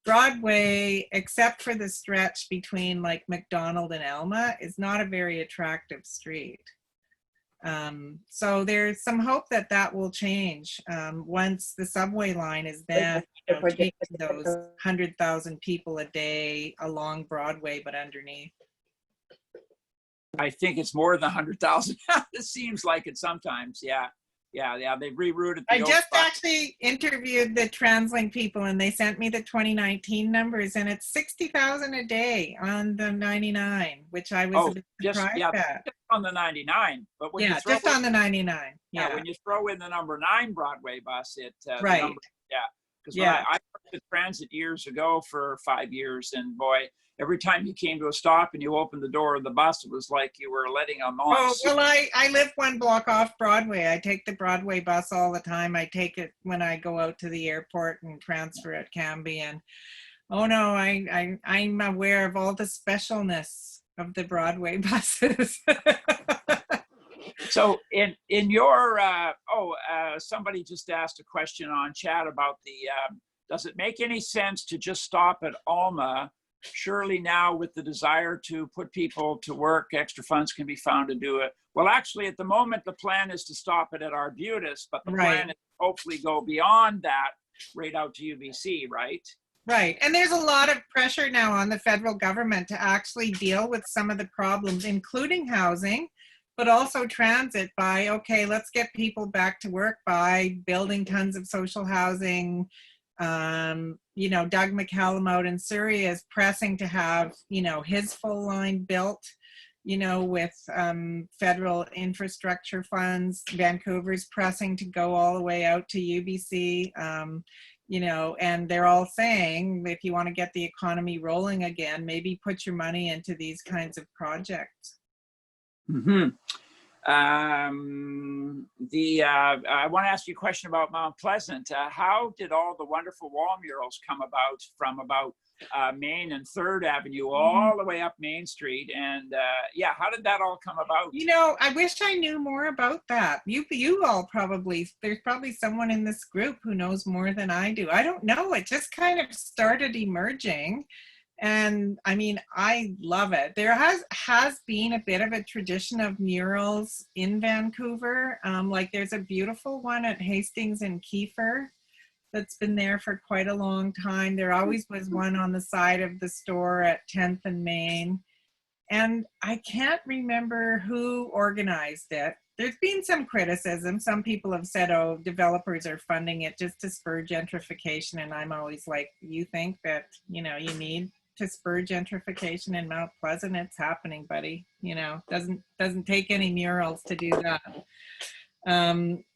Broadway, except for the stretch between like McDonald and Alma, is not a very attractive street. So there's some hope that that will change once the subway line is then taking those 100,000 people a day along Broadway, but underneath. I think it's more than 100,000. It seems like it sometimes. Yeah. They've rerouted. I just actually interviewed the TransLink people, and they sent me the 2019 numbers, and it's 60,000 a day on the 99, which I was a bit surprised at. Just on the 99, but when you throw just on the 99. Yeah, when you throw in the number 9 Broadway bus, it right. Because I worked at transit years ago for 5 years, and boy, every time you came to a stop and you opened the door of the bus, it was like you were letting them on. Oh, well, I live one block off Broadway. I take the Broadway bus all the time. I take it when I go out to the airport and transfer at Canby. And oh no, I'm aware of all the specialness of the Broadway buses. So in your, somebody just asked a question on chat about the, does it make any sense to just stop at Alma? Surely now with the desire to put people to work, extra funds can be found to do it. Well, actually at the moment, the plan is to stop it at Arbutus, but the plan is to hopefully go beyond that right out to UBC, right? Right, and there's a lot of pressure now on the federal government to actually deal with some of the problems, including housing, but also transit by, okay, let's get people back to work by building tons of social housing. You know, Doug McCallum out in Surrey is pressing to have, you know, his full line built, you know, with federal infrastructure funds. Vancouver's pressing to go all the way out to UBC. you know, and they're all saying, if you want to get the economy rolling again, maybe put your money into these kinds of projects. Mm-hmm. I want to ask you a question about Mount Pleasant. How did all the wonderful wall murals come about from about Main and 3rd Avenue all the way up Main Street? And yeah, how did that all come about? You know, I wish I knew more about that. You all probably, there's probably someone in this group who knows more than I do. I don't know. It just kind of started emerging. And I mean, I love it. There has been a bit of a tradition of murals in Vancouver. Like there's a beautiful one at Hastings and Kiefer that's been there for quite a long time. There always was one on the side of the store at 10th and Main. And I can't remember who organized it. There's been some criticism. Some people have said, oh, developers are funding it just to spur gentrification. And I'm always like, you think that, you know, you need to spur gentrification in Mount Pleasant? It's happening, buddy. You know, doesn't take any murals to do that.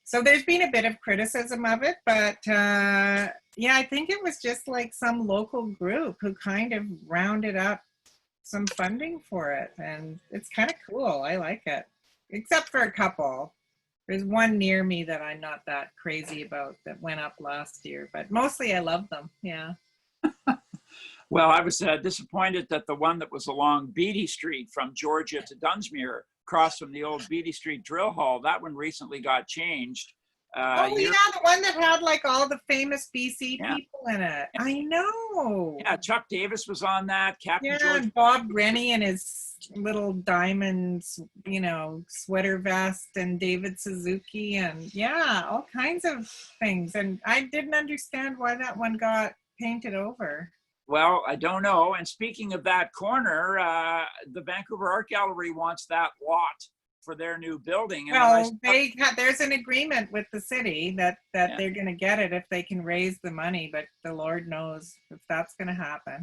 So there's been a bit of criticism of it, but yeah, I think it was just like some local group who kind of rounded up some funding for it, and it's kind of cool. I like it, except for a couple. There's one near me that I'm not that crazy about that went up last year, but mostly I love them. Yeah. Well, I was disappointed that the one that was along Beatty Street from Georgia to Dunsmuir, across from the old Beatty Street Drill Hall, that one recently got changed. Oh yeah, the one that had like all the famous BC people in it. I know. Yeah, Chuck Davis was on that. Captain George. And Bob Rennie and his little diamonds, you know, sweater vest, and David Suzuki, and yeah, all kinds of things. And I didn't understand why that one got painted over. Well, I don't know. And speaking of that corner, the Vancouver Art Gallery wants that lot for their new building. And well, there's an agreement with the city that they're going to get it if they can raise the money, but the Lord knows if that's going to happen.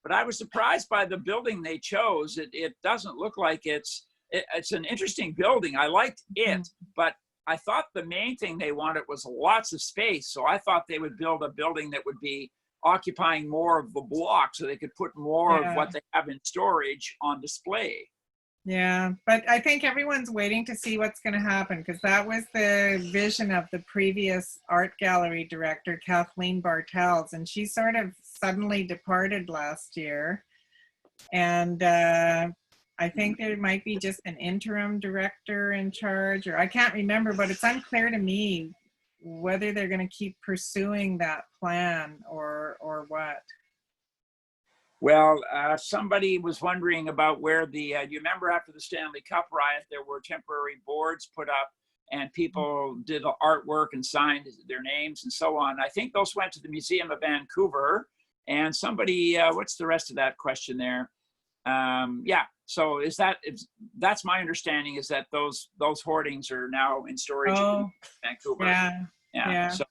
But I was surprised by the building they chose. It doesn't look like it's an interesting building. I liked it, but I thought the main thing they wanted was lots of space. So I thought they would build a building that would be occupying more of the block so they could put more of what they have in storage on display. Yeah, but I think everyone's waiting to see what's going to happen, because that was the vision of the previous art gallery director, Kathleen Bartels, and she sort of suddenly departed last year. And I think there might be just an interim director in charge, or I can't remember, but it's unclear to me whether they're going to keep pursuing that plan or what. Well, somebody was wondering about where the, you remember after the Stanley Cup riot, there were temporary boards put up and people did artwork and signed their names and so on. I think those went to the Museum of Vancouver, and somebody, what's the rest of that question there? Yeah, so that's my understanding, is that those hoardings are now in storage in Vancouver. Yeah. So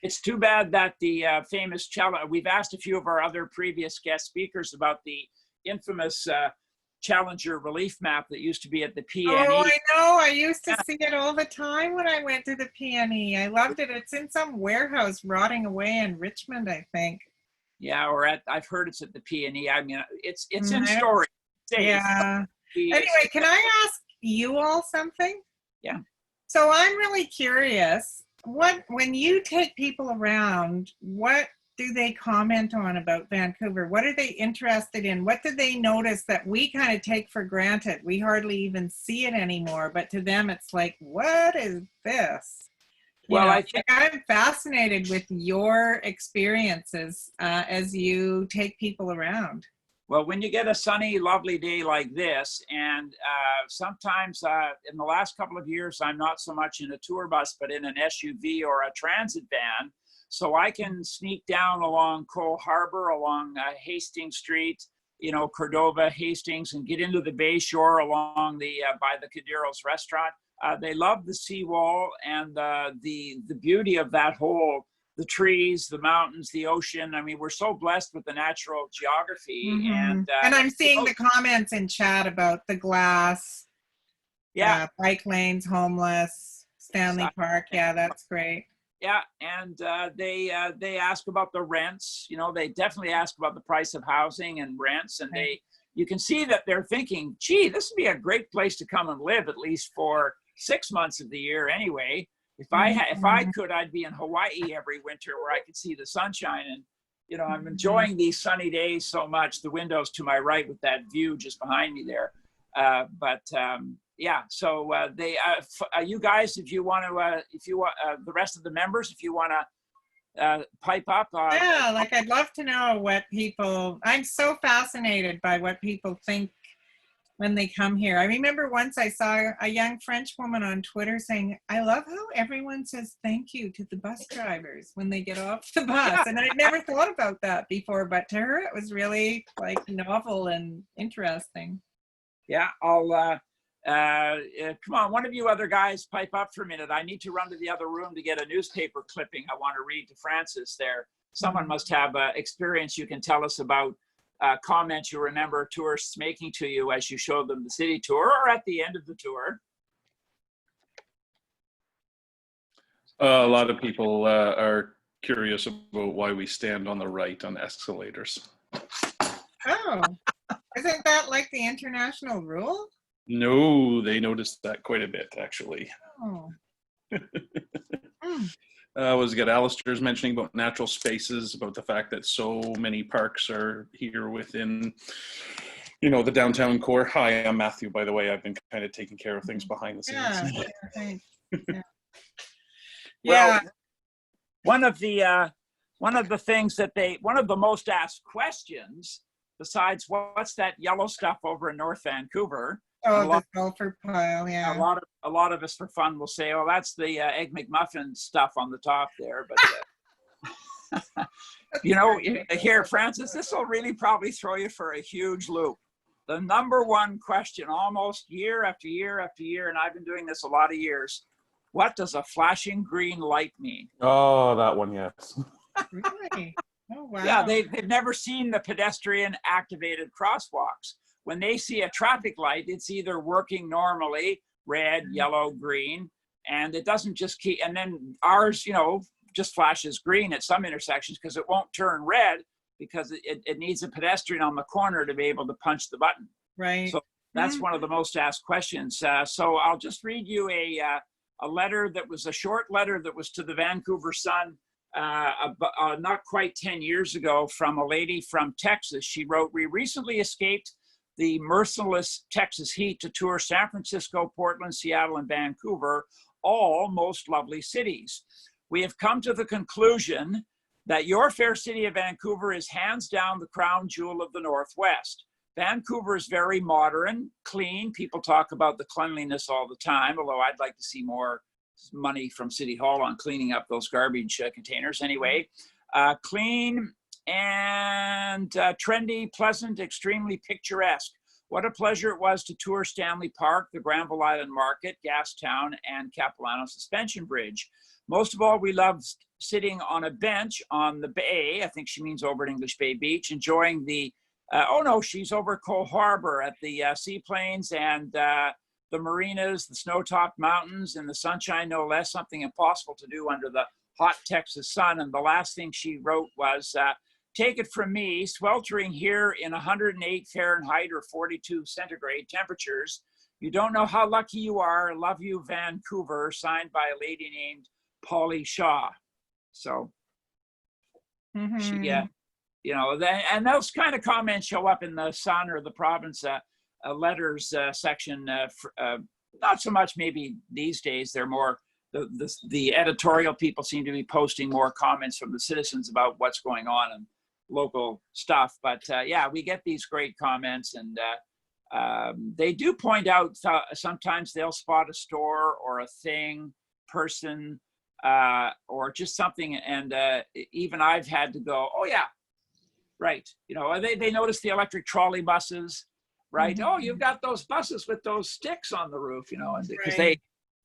it's too bad that the famous challenge, we've asked a few of our other previous guest speakers about the infamous Challenger relief map that used to be at the PNE. Oh, I know. I used to see it all the time when I went to the PNE. I loved it. It's in some warehouse rotting away in Richmond, I think. Yeah, or I've heard it's at the PNE. I mean, it's in storage. Yeah. Anyway, can I ask you all something? Yeah. So I'm really curious. When you take people around, what do they comment on about Vancouver? What are they interested in? What do they notice that we kind of take for granted? We hardly even see it anymore, but to them it's like, what is this? Well, I think I'm fascinated with your experiences as you take people around. Well, when you get a sunny, lovely day like this, and sometimes in the last couple of years, I'm not so much in a tour bus, but in an SUV or a transit van. So I can sneak down along Cole Harbor, along Hastings Street, you know, Cordova, Hastings, and get into the Bay Shore along the by the Cadiro's restaurant. They love the seawall and the beauty of that whole, the trees, the mountains, the ocean. I mean, we're so blessed with the natural geography. And I'm seeing the comments in chat about the glass, bike lanes, homeless, Stanley Park. Yeah, that's great. Yeah, and they ask about the rents. You know, they definitely ask about the price of housing and rents, and you can see that they're thinking, gee, this would be a great place to come and live, at least for 6 months of the year anyway. If I could, I'd be in Hawaii every winter where I could see the sunshine. And you know, I'm enjoying these sunny days so much. The windows to my right with that view just behind me there. Yeah, so you guys, if you want the rest of the members, if you want to pipe up. Yeah, like I'd love to know what people, I'm so fascinated by what people think when they come here. I remember once I saw a young French woman on Twitter saying, I love how everyone says thank you to the bus drivers when they get off the bus. And I'd never thought about that before, but to her, it was really like novel and interesting. Yeah, I'll, come on, one of you other guys pipe up for a minute. I need to run to the other room to get a newspaper clipping I want to read to Francis there. Someone must have experience you can tell us about comments you remember tourists making to you as you showed them the city tour or at the end of the tour. A lot of people are curious about why we stand on the right on escalators. Oh, isn't that like the international rule? No, they noticed that quite a bit, actually. Oh. Was good. Alistair's mentioning about natural spaces, about the fact that so many parks are here within, you know, the downtown core. Hi, I'm Matthew, by the way. I've been kind of taking care of things behind the scenes. Yeah, thanks. Yeah. Well, one of the things that one of the most asked questions, besides what's that yellow stuff over in North Vancouver? Oh, the sulfur pile, yeah. A lot of us for fun will say, oh, that's the Egg McMuffin stuff on the top there. But, you know, here, Francis, this will really probably throw you for a huge loop. The number one question almost year after year after year, and I've been doing this a lot of years, what does a flashing green light mean? Oh, that one, yes. Really? Oh, wow. Yeah, they've never seen the pedestrian activated crosswalks. When they see a traffic light, it's either working normally, red, yellow, green, and it doesn't just keep, and then ours, you know, just flashes green at some intersections because it won't turn red because it needs a pedestrian on the corner to be able to punch the button. Right. So that's one of the most asked questions. So I'll just read you a letter that was a short letter that was to the Vancouver Sun not quite 10 years ago from a lady from Texas. She wrote, we recently escaped the merciless Texas heat to tour San Francisco, Portland, Seattle, and Vancouver, all most lovely cities. We have come to the conclusion that your fair city of Vancouver is hands down the crown jewel of the Northwest. Vancouver is very modern, clean. People talk about the cleanliness all the time, although I'd like to see more money from City Hall on cleaning up those garbage containers. Anyway, clean and trendy, pleasant, extremely picturesque. What a pleasure it was to tour Stanley Park, the Granville Island Market, Gastown, and Capilano Suspension Bridge. Most of all, we loved sitting on a bench on the bay, I think she means over at English Bay Beach, enjoying the, oh no, she's over at Cole Harbor at the seaplanes and the marinas, the snow-topped mountains, and the sunshine, no less, something impossible to do under the hot Texas sun. And the last thing she wrote was, take it from me, sweltering here in 108 Fahrenheit or 42 centigrade temperatures. You don't know how lucky you are. Love you, Vancouver, signed by a lady named Polly Shaw. So, she, you know, and those kind of comments show up in the Sun or the Province letters section. Not so much maybe these days. They're more, the editorial people seem to be posting more comments from the citizens about what's going on and local stuff. But yeah, we get these great comments, and they do point out sometimes they'll spot a store or a thing, person, or just something, and even I've had to go, oh yeah, right. You know, they notice the electric trolley buses, right? Oh, you've got those buses with those sticks on the roof, you know, and because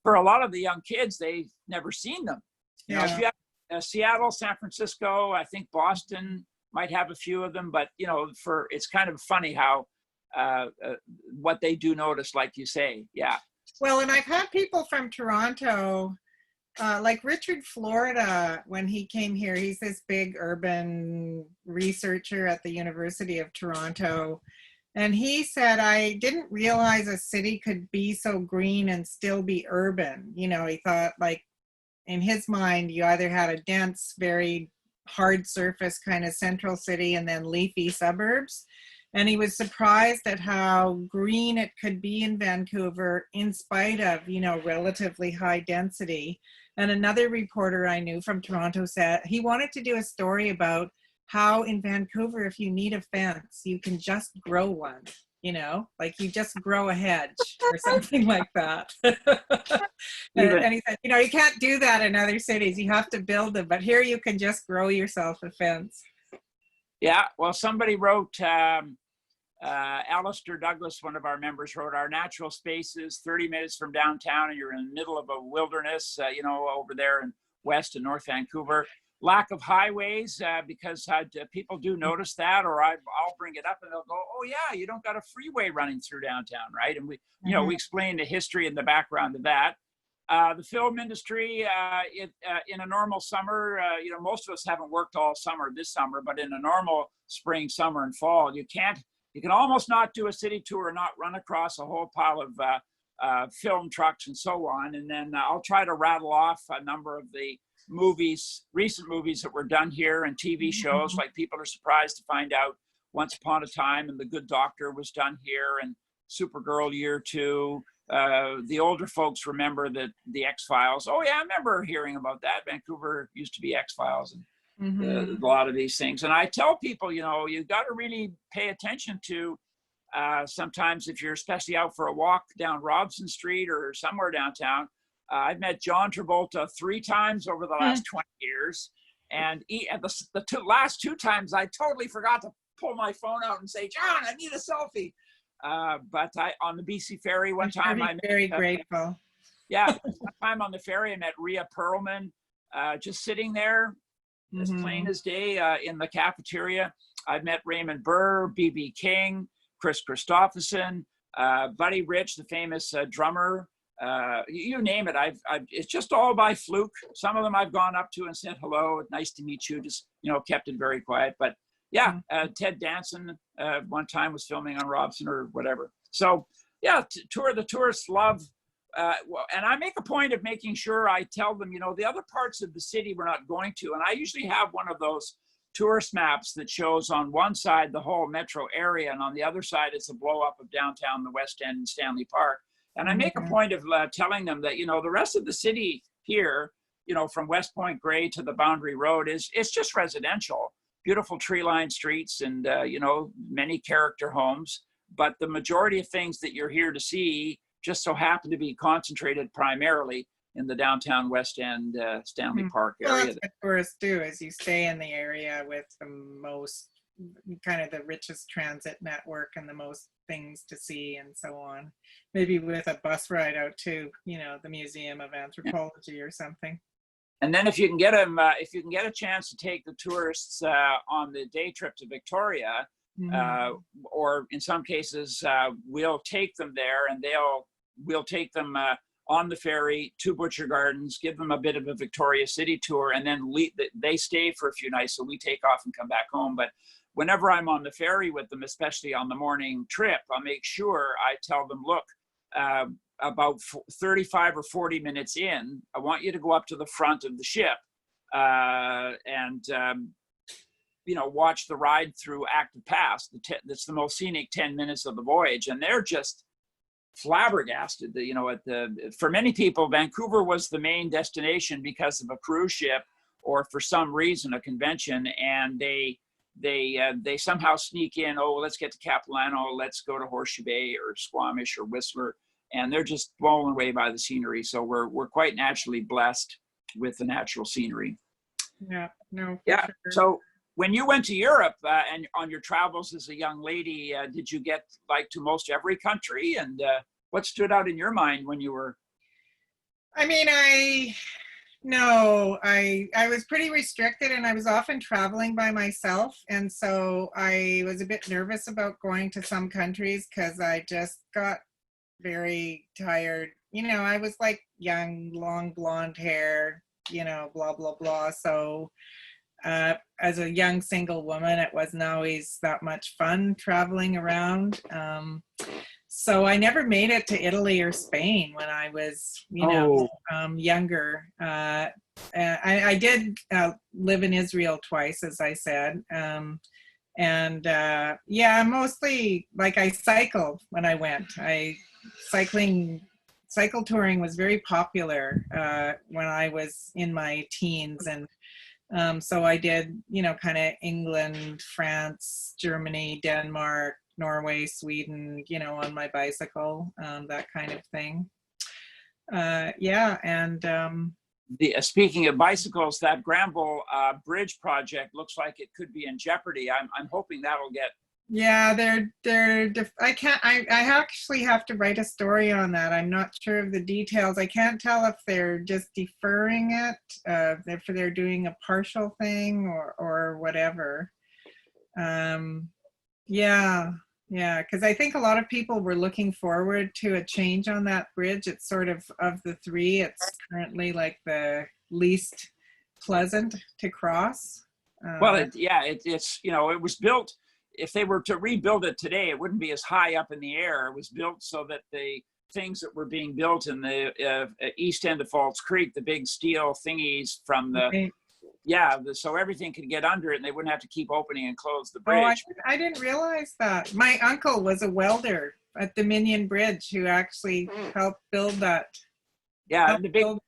for a lot of the young kids, they've never seen them. You know, if you have Seattle, San Francisco, I think Boston might have a few of them, but you know, it's kind of funny how what they do notice, like you say. Yeah. Well, and I've had people from Toronto like Richard Florida, when he came here, he's this big urban researcher at the University of Toronto. And he said, I didn't realize a city could be so green and still be urban. You know, he thought, like, in his mind, you either had a dense, very hard surface kind of central city and then leafy suburbs. And he was surprised at how green it could be in Vancouver in spite of, you know, relatively high density. And another reporter I knew from Toronto said he wanted to do a story about how in Vancouver, if you need a fence, you can just grow one, you know, like you just grow a hedge or something like that. And he said, you know, you can't do that in other cities. You have to build them, but here you can just grow yourself a fence. Yeah, well, somebody wrote, Alistair Douglas, one of our members, wrote, our natural space is 30 minutes from downtown and you're in the middle of a wilderness, you know, over there in West and North Vancouver. Lack of highways, because people do notice that, or I'll bring it up and they'll go, oh yeah, you don't got a freeway running through downtown, right? And we, you know, we explain the history and the background of that. The film industry, in a normal summer, you know, most of us haven't worked all summer this summer, but in a normal spring, summer, and fall, you can almost not do a city tour and not run across a whole pile of film trucks and so on. And then I'll try to rattle off a number of the recent movies that were done here, and TV shows. Like, people are surprised to find out Once Upon a Time and The Good Doctor was done here, and Supergirl Year 2. The older folks remember the X-Files. Oh yeah, I remember hearing about that. Vancouver used to be X-Files, and a lot of these things. And I tell people, you know, you got to really pay attention to, sometimes if you're especially out for a walk down Robson Street or somewhere downtown. I've met John Travolta 3 times over the last 20 years. And the last 2 times, I totally forgot to pull my phone out and say, John, I need a selfie. But on the BC Ferry one time, I met, very grateful. Yeah, one time on the ferry, I met Rhea Perlman, just sitting there as plain as day in the cafeteria. I've met Raymond Burr, B.B. King, Chris Christopherson, Buddy Rich, the famous drummer. You name it. It's just all by fluke. Some of them I've gone up to and said hello, nice to meet you. Just, you know, kept it very quiet. But yeah, Ted Danson one time was filming on Robson or whatever. So yeah, the tourists love. And I make a point of making sure I tell them, you know, the other parts of the city we're not going to. And I usually have one of those tourist maps that shows on one side the whole metro area, and on the other side it's a blow up of downtown, the West End, and Stanley Park. And I make a point of telling them that, you know, the rest of the city here, you know, from West Point Grey to the Boundary Road it's just residential, beautiful tree-lined streets and, you know, many character homes. But the majority of things that you're here to see just so happen to be concentrated primarily in the downtown West End, Stanley Park area. Well, that's what tourists do, is you stay in the area with the most, kind of the richest transit network and the most things to see and so on. Maybe with a bus ride out to, you know, the Museum of Anthropology or something. And then if you can get them, if you can get a chance to take the tourists on the day trip to Victoria, or in some cases, we'll take them there and we'll take them on the ferry to Butcher Gardens, give them a bit of a Victoria City tour, and then they stay for a few nights, so we take off and come back home. But whenever I'm on the ferry with them, especially on the morning trip, I'll make sure I tell them, look, about 35 or 40 minutes in, I want you to go up to the front of the ship and you know, watch the ride through Active Pass. That's the most scenic 10 minutes of the voyage. And they're just flabbergasted that, you know, for many people, Vancouver was the main destination because of a cruise ship or for some reason a convention, and they somehow sneak in, oh, let's get to Capilano, let's go to Horseshoe Bay or Squamish or Whistler, and they're just blown away by the scenery. So we're quite naturally blessed with the natural scenery. Yeah, no. Yeah. Sure. So when you went to Europe and on your travels as a young lady, did you get like to most every country? And what stood out in your mind when you were? I mean, I was pretty restricted, and I was often traveling by myself. And so I was a bit nervous about going to some countries because I just got very tired, I was like young, long blonde hair, blah, blah, blah. So as a young single woman, it wasn't always that much fun traveling around. So I never made it to Italy or Spain when I was, younger. I did live in Israel twice, as I said. Mostly like I cycled when I went. Cycle touring was very popular when I was in my teens. And so I did, kind of England, France, Germany, Denmark, Norway, Sweden, on my bicycle, that kind of thing. Speaking of bicycles, that Granville Bridge project looks like it could be in jeopardy. I'm hoping that'll get. Yeah, I actually have to write a story on that. I'm not sure of the details. I can't tell if they're just deferring it, if they're doing a partial thing or whatever. Because I think a lot of people were looking forward to a change on that bridge. It's sort of the three, it's currently like the least pleasant to cross. It was built. If they were to rebuild it today, it wouldn't be as high up in the air. It was built so that the things that were being built in the east end of Falls Creek, the big steel thingies from the, so everything could get under it and they wouldn't have to keep opening and close the bridge. Oh, I didn't realize that. My uncle was a welder at Dominion Bridge who actually helped build that. Yeah, the big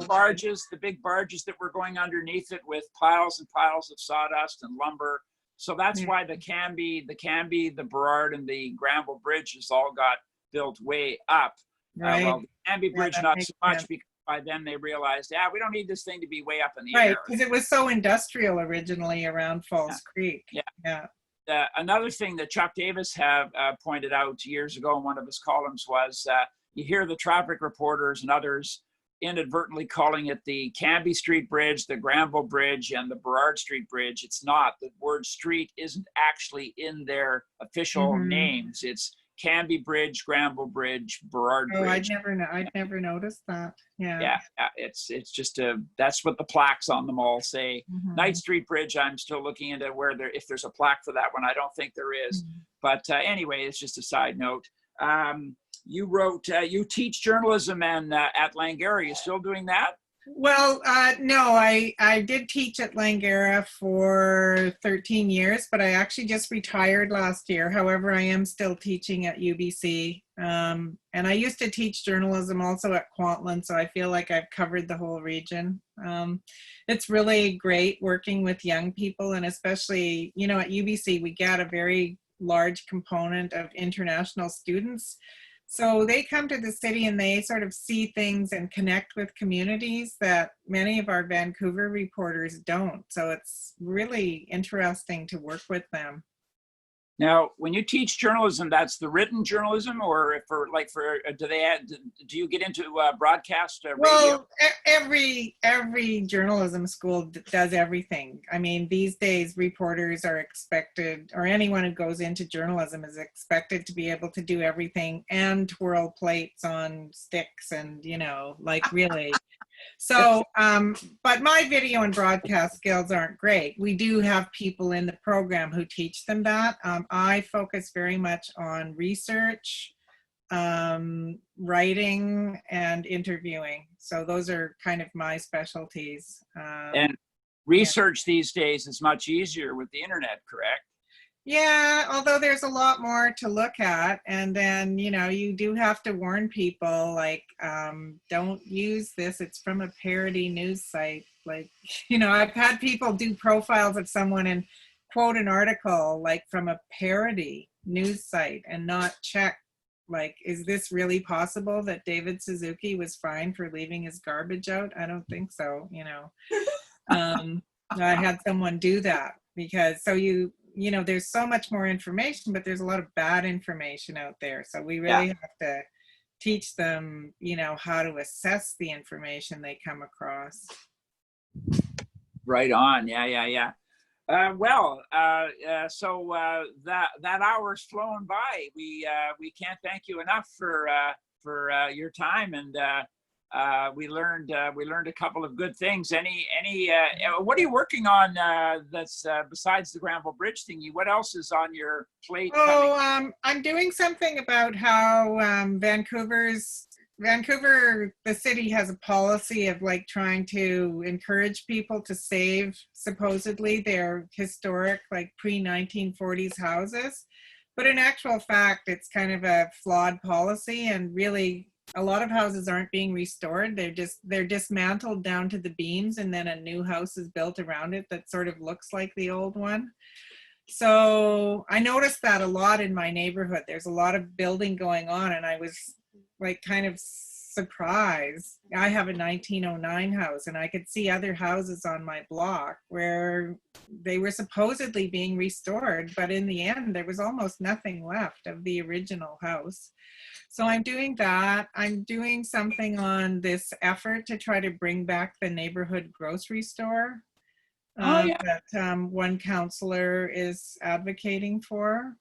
barges that were going underneath it with piles and piles of sawdust and lumber. So that's why the Canby, the Burrard, and the Granville bridges all got built way up. Right. The Canby bridge not so much, because by then they realized, we don't need this thing to be way up in the air. Right, because it was so industrial originally around Falls Creek. Yeah. Another thing that Chuck Davis have pointed out years ago in one of his columns was you hear the traffic reporters and others inadvertently calling it the Canby Street Bridge, the Granville Bridge, and the Burrard Street Bridge. It's not. The word street isn't actually in their official names. It's Canby Bridge, Granville Bridge, Burrard Bridge. I'd never noticed that. Yeah. It's just that's what the plaques on them all say. Knight Street Bridge, I'm still looking into if there's a plaque for that one. I don't think there is. But anyway, it's just a side note. You wrote, you teach journalism and at Langara. Are you still doing that? Well, no, I did teach at Langara for 13 years, but I actually just retired last year. However, I am still teaching at UBC. And I used to teach journalism also at Kwantlen, so I feel like I've covered the whole region. It's really great working with young people, and especially, at UBC, we get a very large component of international students. So they come to the city and they sort of see things and connect with communities that many of our Vancouver reporters don't. So it's really interesting to work with them. Now, when you teach journalism, that's the written journalism, or do you get into broadcast radio? Well, every journalism school does everything. I mean, these days reporters are expected, or anyone who goes into journalism is expected to be able to do everything and twirl plates on sticks and, really. So, but my video and broadcast skills aren't great. We do have people in the program who teach them that. I focus very much on research, writing, and interviewing. So those are kind of my specialties. And research these days is much easier with the internet, correct? Yeah, although there's a lot more to look at. And then, you do have to warn people, like, don't use this. It's from a parody news site. Like, I've had people do profiles of someone and quote an article, like, from a parody news site and not check, like, is this really possible that David Suzuki was fined for leaving his garbage out? I don't think so, I had someone do that because, there's so much more information, but there's a lot of bad information out there. So we really have to teach them, how to assess the information they come across. Right on. Yeah. So that hour's flown by. We can't thank you enough for for your time, and we learned a couple of good things. What are you working on that's besides the Granville Bridge thingy? What else is on your plate? I'm doing something about how Vancouver, the city has a policy of like trying to encourage people to save supposedly their historic, like pre-1940s houses. But in actual fact, it's kind of a flawed policy, and really a lot of houses aren't being restored. They're dismantled down to the beams, and then a new house is built around it that sort of looks like the old one. So I noticed that a lot in my neighborhood. There's a lot of building going on, and I was like kind of surprised. I have a 1909 house, and I could see other houses on my block where they were supposedly being restored, but in the end there was almost nothing left of the original house. So I'm doing that. I'm doing something on this effort to try to bring back the neighborhood grocery store that one counselor is advocating for.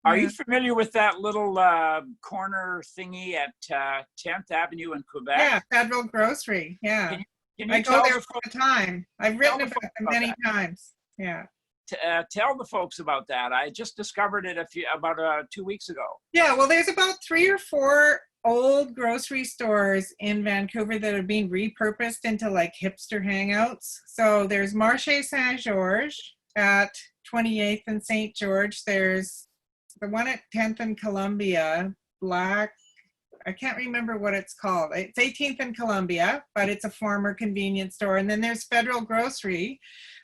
Are you familiar with that little corner thingy at 10th Avenue in Quebec? Yeah, Federal Grocery. Yeah. Can you I go there all the time. I've written the about folks them about many that. times. Yeah. Tell the folks about that. I just discovered it about 2 weeks ago. Yeah, well, there's about 3 or 4 old grocery stores in Vancouver that are being repurposed into like hipster hangouts. So there's Marché Saint-Georges at 28th and St. George. There's the one at 10th and Columbia, I can't remember what it's called. It's 18th and Columbia, but it's a former convenience store. And then there's Federal Grocery,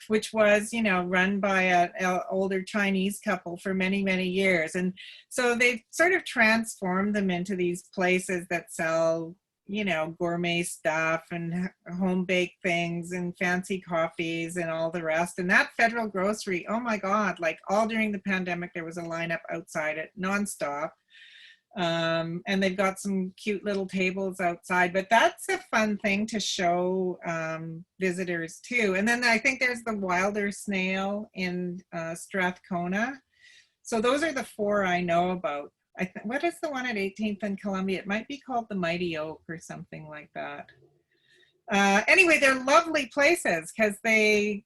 which was, run by an older Chinese couple for many, many years. And so they've sort of transformed them into these places that sell, gourmet stuff and home baked things and fancy coffees and all the rest. And that Federal Grocery, oh my God, like all during the pandemic, there was a lineup outside it nonstop. And they've got some cute little tables outside, but that's a fun thing to show visitors too. And then I think there's the Wilder Snail in Strathcona. So those are the 4 I know about. What is the one at 18th and Columbia? It might be called the Mighty Oak or something like that. Anyway, they're lovely places because they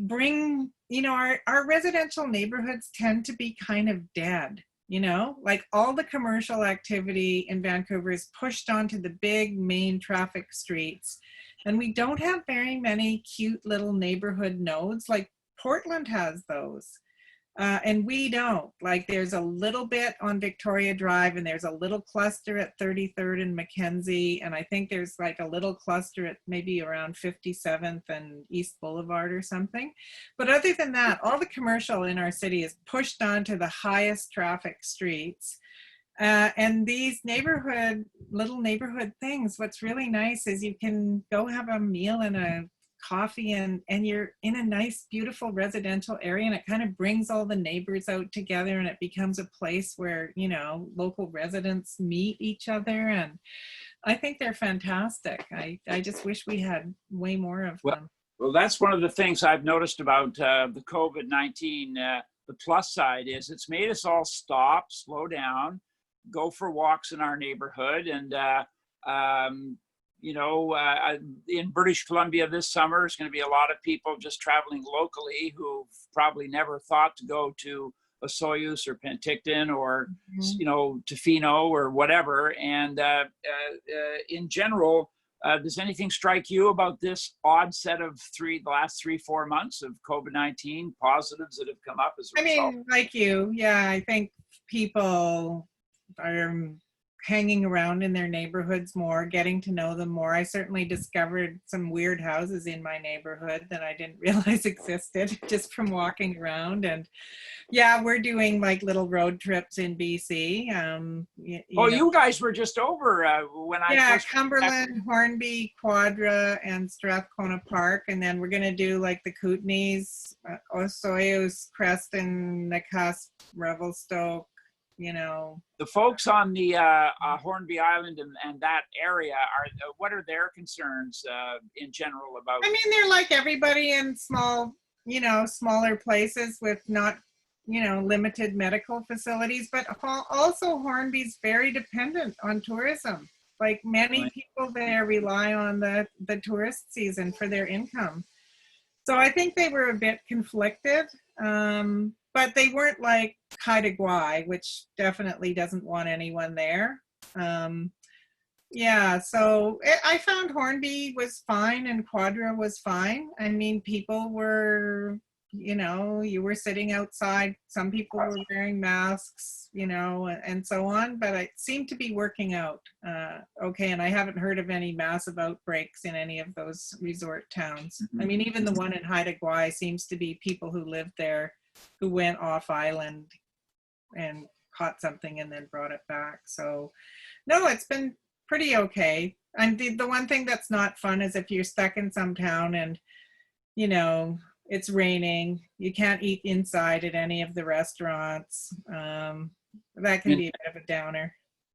bring, our residential neighborhoods tend to be kind of dead. Like all the commercial activity in Vancouver is pushed onto the big main traffic streets. And we don't have very many cute little neighborhood nodes. Like Portland has those. And we don't. Like there's a little bit on Victoria Drive, and there's a little cluster at 33rd and Mackenzie. And I think there's like a little cluster at maybe around 57th and East Boulevard or something. But other than that, all the commercial in our city is pushed onto the highest traffic streets. And these little neighborhood things, what's really nice is you can go have a meal and a coffee and you're in a nice, beautiful residential area, and it kind of brings all the neighbors out together, and it becomes a place where, local residents meet each other. And I think they're fantastic. I just wish we had way more of them. Well, that's one of the things I've noticed about the COVID-19. The plus side is it's made us all stop, slow down, go for walks in our neighborhood. And, in British Columbia this summer, there's going to be a lot of people just traveling locally who've probably never thought to go to Osoyoos or Penticton or, Tofino or whatever. And in general, does anything strike you about this odd set of the last 3-4 months of COVID-19 positives that have come up as a result? Like you, yeah, I think people are hanging around in their neighborhoods more, getting to know them more. I certainly discovered some weird houses in my neighborhood that I didn't realize existed just from walking around. And yeah, we're doing like little road trips in BC. You guys were just over when I first Cumberland, Hornby, Quadra, and Strathcona Park. And then we're going to do like the Kootenays, Osoyoos, Creston, Nakusp, Revelstoke. The folks on the Hornby Island and that area, what are their concerns in general about? They're like everybody in smaller places with not limited medical facilities, but also Hornby's very dependent on tourism. Like many people there rely on the tourist season for their income. So I think they were a bit conflicted, but they weren't like CTGA, which definitely doesn't want anyone there. Yeah, so I found Hornby was fine and Quadra was fine. I mean, people were, you were sitting outside. Some people were wearing masks, and so on, but it seemed to be working out okay. And I haven't heard of any massive outbreaks in any of those resort towns. I mean, even the one in Haida Gwaii seems to be people who lived there who went off island and caught something and then brought it back. So no, it's been pretty okay. And the one thing that's not fun is if you're stuck in some town and, it's raining, you can't eat inside at any of the restaurants. That can be a bit of a downer.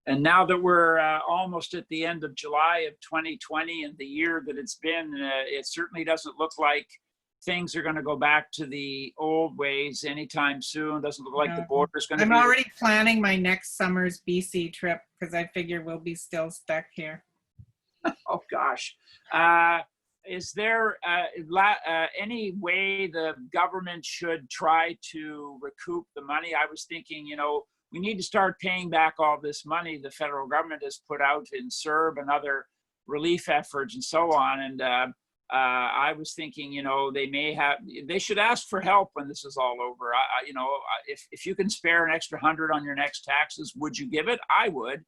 And now that we're almost at the end of July of 2020 and the year that it's been, it certainly doesn't look like things are going to go back to the old ways anytime soon. Doesn't look like the border's going to be. I'm already planning my next summer's BC trip because I figure we'll be still stuck here. Oh gosh. Is there any way the government should try to recoup the money? I was thinking, we need to start paying back all this money the federal government has put out in CERB and other relief efforts and so on. And I was thinking, they should ask for help when this is all over. If you can spare an extra 100 on your next taxes, would you give it? I would.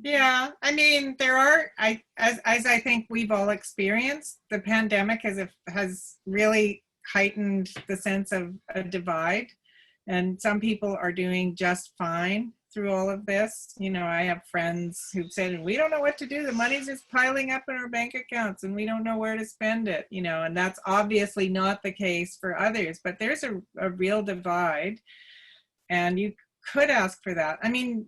Yeah, I mean, there are, as I think we've all experienced, the pandemic has really heightened the sense of a divide, and some people are doing just fine through all of this. I have friends who've said, we don't know what to do. The money's just piling up in our bank accounts and we don't know where to spend it, and that's obviously not the case for others, but there's a real divide, and you could ask for that. I mean,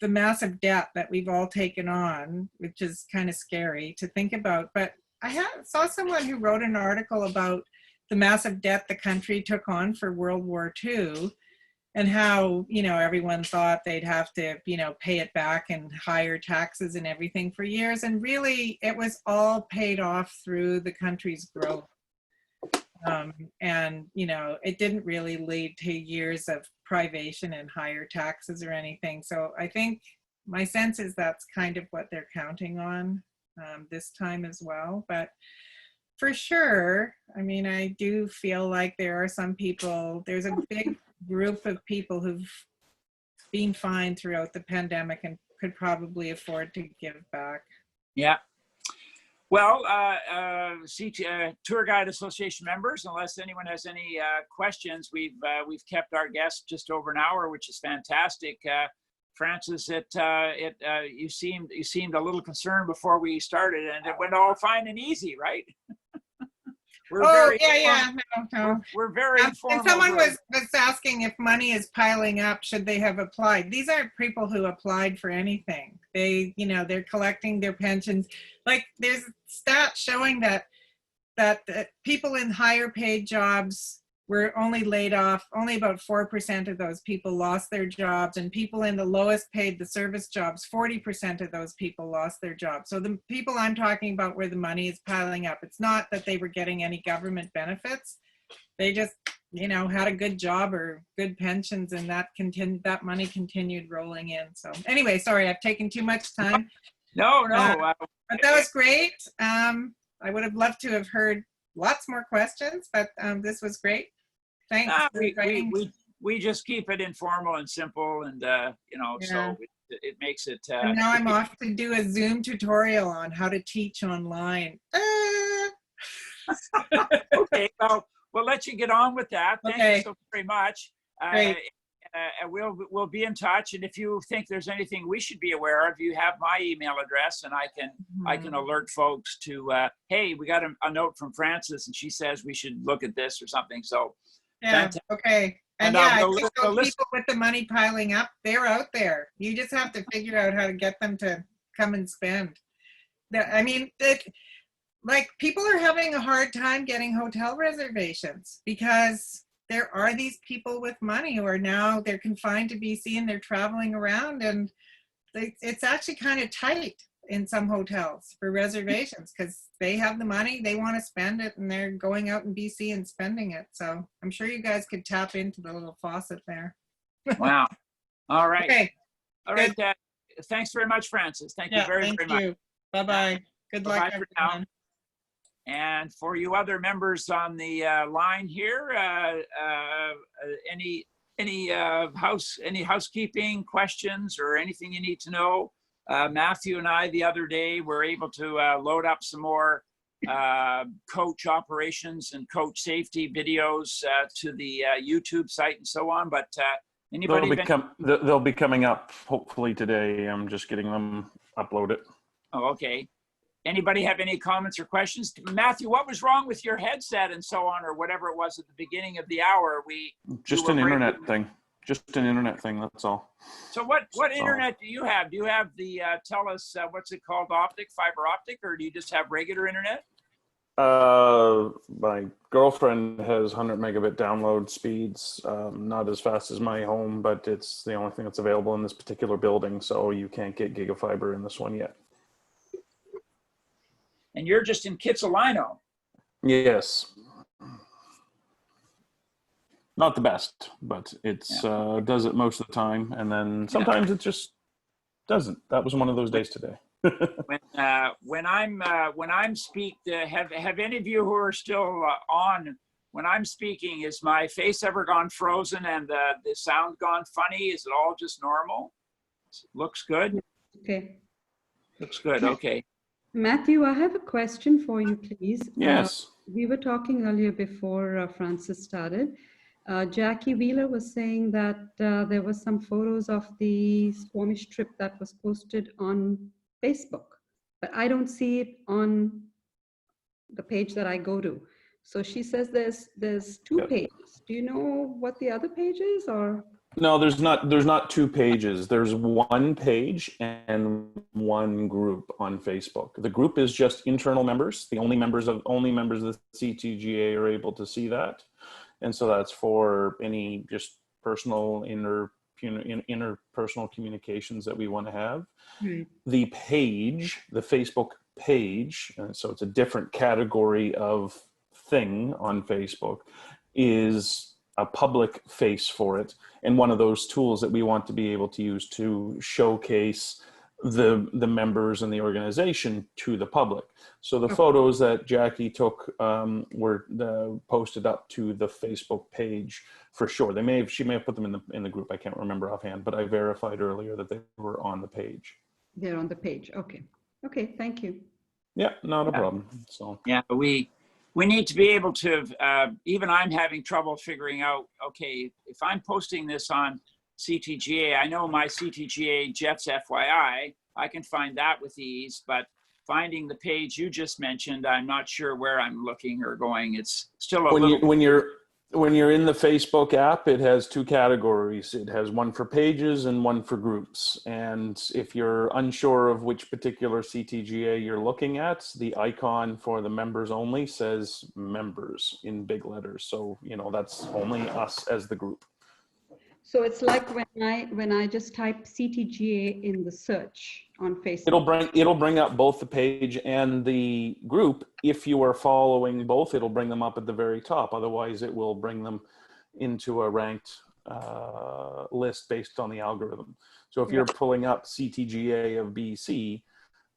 the massive debt that we've all taken on, which is kind of scary to think about. But I saw someone who wrote an article about the massive debt the country took on for World War II and how, everyone thought they'd have to, pay it back and higher taxes and everything for years. And really, it was all paid off through the country's growth. And, it didn't really lead to years of privation and higher taxes or anything. So I think my sense is that's kind of what they're counting on this time as well. But for sure, I mean, I do feel like there are some people, there's a big group of people who've been fine throughout the pandemic and could probably afford to give back. Yeah. Well, Tour Guide Association members, unless anyone has any questions, we've kept our guests just over an hour, which is fantastic. Francis, you seemed a little concerned before we started, and it went all fine and easy, right? No. We're very informal. And someone was asking if money is piling up, should they have applied? These aren't people who applied for anything. They, they're collecting their pensions. Like there's stats showing that people in higher paid jobs were only laid off. Only about 4% of those people lost their jobs, and people in the lowest paid, the service jobs, 40% of those people lost their jobs. So the people I'm talking about where the money is piling up, it's not that they were getting any government benefits. They just, had a good job or good pensions, and that money continued rolling in. So anyway, sorry, I've taken too much time. No. But that was great. I would have loved to have heard lots more questions, but this was great. Thanks. We just keep it informal and simple, and so it makes it. And now I'm off to do a Zoom tutorial on how to teach online. Okay, well, we'll let you get on with that. Thank you so very much. Great. We'll be in touch, and if you think there's anything we should be aware of, you have my email address, and I can alert folks to hey, we got a note from Francis, and she says we should look at this or something. So okay. And I think those people with the money piling up, they're out there. You just have to figure out how to get them to come and spend. I mean, like people are having a hard time getting hotel reservations because there are these people with money who are now, they're confined to BC and they're traveling around, and it's actually kind of tight in some hotels for reservations because they have the money, they want to spend it, and they're going out in BC and spending it. So I'm sure you guys could tap into the little faucet there. Wow. All right. Okay. All right. Thanks very much, Francis. Thank you Yeah, very, thank very much. you. Bye-bye. Good luck, Bye-bye for now. everyone. And for you other members on the line here, any housekeeping questions or anything you need to know? Matthew and I the other day were able to load up some more coach operations and coach safety videos to the YouTube site and so on. But anybody they'll be coming up hopefully today. I'm just getting them uploaded. Oh, okay. Anybody have any comments or questions? Matthew, what was wrong with your headset and so on, or whatever it was at the beginning of the hour? Just an internet thing. Just an internet thing, that's all. So what internet do you have? Do you have the, tell us, what's it called, fiber optic, or do you just have regular internet? My girlfriend has 100 megabit download speeds, not as fast as my home, but it's the only thing that's available in this particular building, so you can't get gigafiber in this one yet. And you're just in Kitsilano. Yes. Not the best, but it's does it most of the time, and then sometimes it just doesn't. That was one of those days today. When I'm have any of you who are still on, when I'm speaking, is my face ever gone frozen and the sound gone funny? Is it all just normal? Looks good. Okay. Looks good. Okay. Matthew, I have a question for you, please. Yes. We were talking earlier before Francis started. Jackie Wheeler was saying that there were some photos of the Squamish trip that was posted on Facebook, but I don't see it on the page that I go to. So she says there's two pages. Do you know what the other page is, or? No, there's not two pages. There's one page and one group on Facebook. The group is just internal members. The only members of the CTGA are able to see that. And so that's for any just personal interpersonal communications that we want to have. Right. The page, the Facebook page, so it's a different category of thing on Facebook, is a public face for it, and one of those tools that we want to be able to use to showcase the members and the organization to the public. So the photos that Jackie took were posted up to the Facebook page for sure. She may have put them in the group. I can't remember offhand, but I verified earlier that they were on the page. They're on the page. Okay. Okay. Thank you. Yeah, not a problem. So yeah, we need to be able to, even I'm having trouble figuring out, okay, if I'm posting this on CTGA, I know my CTGA Jets FYI, I can find that with ease, but finding the page you just mentioned, I'm not sure where I'm looking or going. It's still a little... When you're in the Facebook app, it has two categories. It has one for pages and one for groups. And if you're unsure of which particular CTGA you're looking at, the icon for the members only says members in big letters. So, that's only us as the group. So it's like when I just type CTGA in the search on Facebook. It'll bring up both the page and the group. If you are following both, it'll bring them up at the very top. Otherwise, it will bring them into a ranked list based on the algorithm. So if you're pulling up CTGA of BC,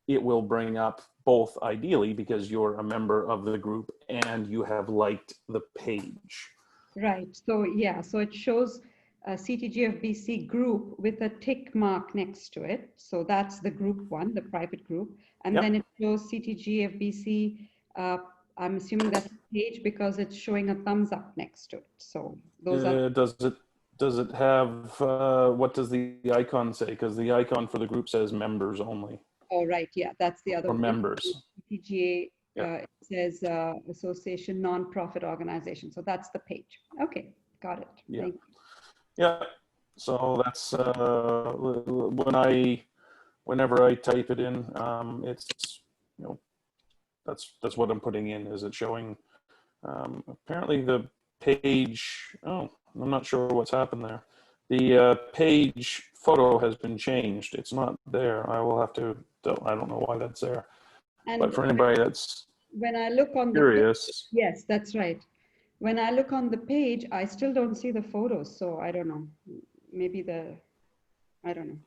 it will bring up both ideally because you're a member of the group and you have liked the page. Right. So so it shows CTG of BC group with a tick mark next to it. So that's the group one, the private group. And then it shows CTG of BC. I'm assuming that's a page because it's showing a thumbs up next to it. So those are. Does it have, what does the icon say? Because the icon for the group says members only. Oh, right. Yeah, that's the other or one. members. CTGA it says Association Nonprofit Organization. So that's the page. Okay, got it. Yeah. Thank you. Yeah, so that's whenever I type it in, it's that's what I'm putting in. Is it showing? Apparently the page, oh, I'm not sure what's happened there. The page photo has been changed. It's not there. I will have to, I don't know why that's there. And But for anybody that's when I look on the curious, yes, that's right. When I look on the page, I still don't see the photos. So I don't know. Maybe I don't know.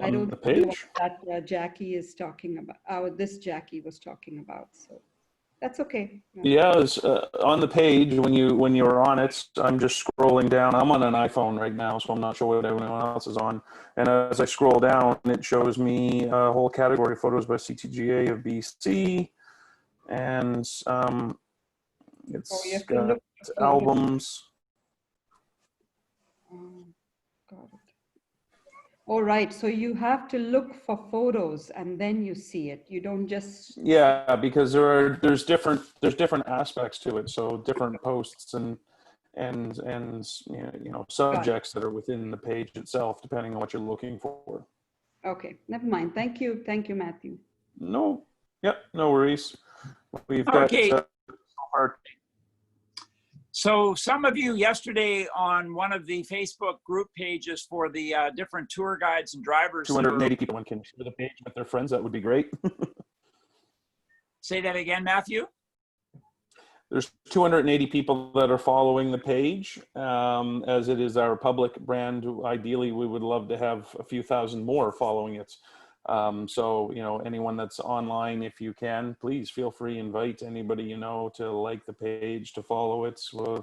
I on don't the know what page, that Jackie is talking about. This Jackie was talking about. So that's okay. yeah, it's on the page when you were on it. I'm just scrolling down. I'm on an iPhone right now, so I'm not sure what everyone else is on. And as I scroll down, it shows me a whole category of photos by CTGA of BC, and Oh, you it's have to got look for photos. albums. Got it. All right. So you have to look for photos and then you see it. You don't just. Yeah, because there's different aspects to it. So different posts and you know subjects that are within the page itself, depending on what you're looking for. Okay. Never mind. Thank you. Thank you, Matthew. No, yep, no worries. We've got Okay. our So some of you yesterday on one of the Facebook group pages for the different tour guides and drivers. 280 people. One can share the page with their friends. That would be great. Say that again, Matthew. There's 280 people that are following the page. As it is our public brand, ideally we would love to have a few thousand more following it. So, you know, anyone that's online, if you can, please feel free, invite anybody you know to like the page, to follow it. We're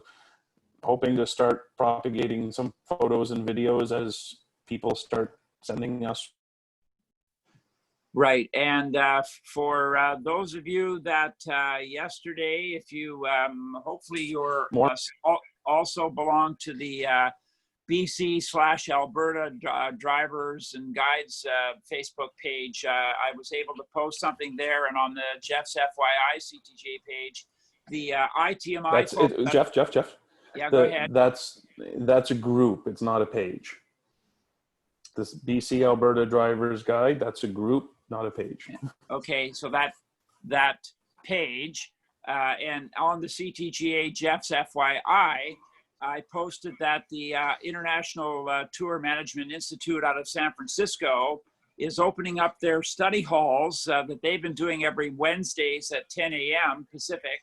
hoping to start propagating some photos and videos as people start sending us. Right, and for those of you that yesterday, if you hopefully you're also belong to the BC/Alberta drivers and guides Facebook page, I was able to post something there, and on the Jeff's FYI CTGA page, the ITMI. Jeff. Yeah, go ahead. That's a group. It's not a page. This BC Alberta Drivers Guide, that's a group, not a page. Okay, so that page, and on the CTGA Jeff's FYI, I posted that the International Tour Management Institute out of San Francisco is opening up their study halls that they've been doing every Wednesdays at 10 a.m. Pacific.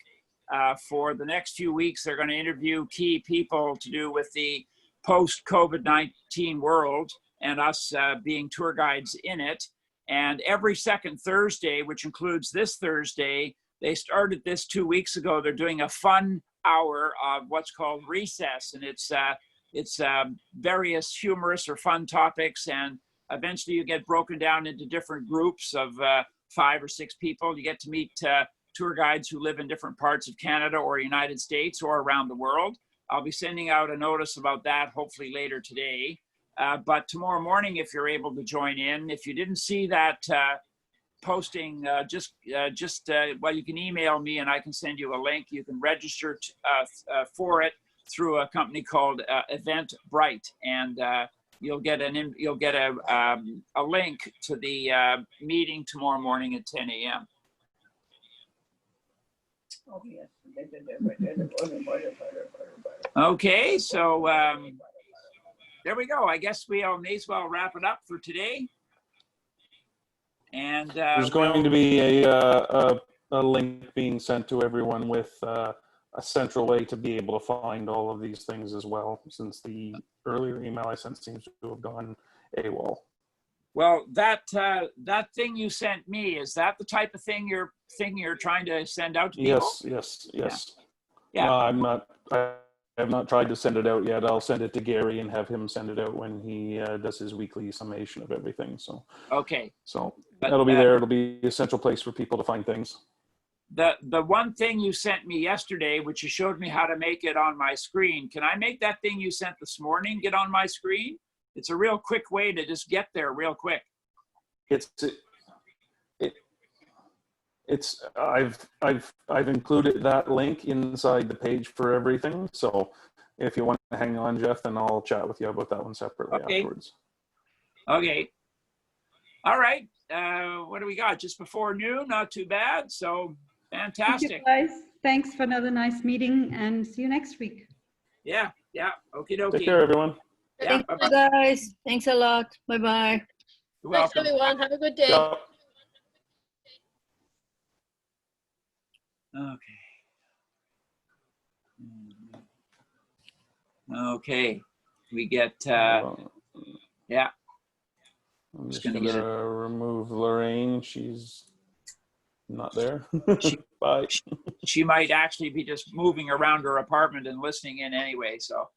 For the next few weeks, they're going to interview key people to do with the post-COVID-19 world and us being tour guides in it. And every second Thursday, which includes this Thursday, they started this 2 weeks ago. They're doing a fun hour of what's called Recess, and it's various humorous or fun topics, and eventually you get broken down into different groups of 5 or 6 people. You get to meet tour guides who live in different parts of Canada or United States or around the world. I'll be sending out a notice about that hopefully later today. But tomorrow morning, if you're able to join in, if you didn't see that posting, well, you can email me and I can send you a link. You can register for it through a company called Eventbrite, and you'll get a link to the meeting tomorrow morning at 10 a.m. Okay, so there we go. I guess we may as well wrap it up for today. And there's going to be a link being sent to everyone with a central way to be able to find all of these things as well, since the earlier email I sent seems to have gone AWOL. Well, that thing you sent me, is that the type of thing you're trying to send out to people? Yes. Yeah. I have not tried to send it out yet. I'll send it to Gary and have him send it out when he does his weekly summation of everything. So okay. So that'll be there. It'll be a central place for people to find things. The one thing you sent me yesterday, which you showed me how to make it on my screen, can I make that thing you sent this morning get on my screen? It's a real quick way to just get there real quick. I've included that link inside the page for everything. So if you want to hang on, Jeff, then I'll chat with you about that one separately afterwards. Okay. All right. What do we got? Just before noon, not too bad. So Thank Fantastic. you, guys. Thanks for another nice meeting, and see you next week. Yeah, yeah. Okie Take dokie. care, everyone. Yeah, Thank bye-bye. you, guys. Thanks a lot. Bye-bye. You're Thanks, welcome. everyone. Have a good day. Ciao. Okay. Okay. We get, Hold on. yeah, I'm just just gonna get gonna remove Lorraine. She's not there. She- Bye. she might actually be just moving around her apartment and listening in anyway, so.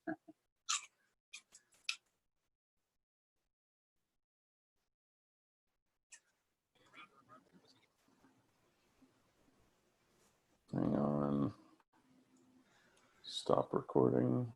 Hang on. Stop recording.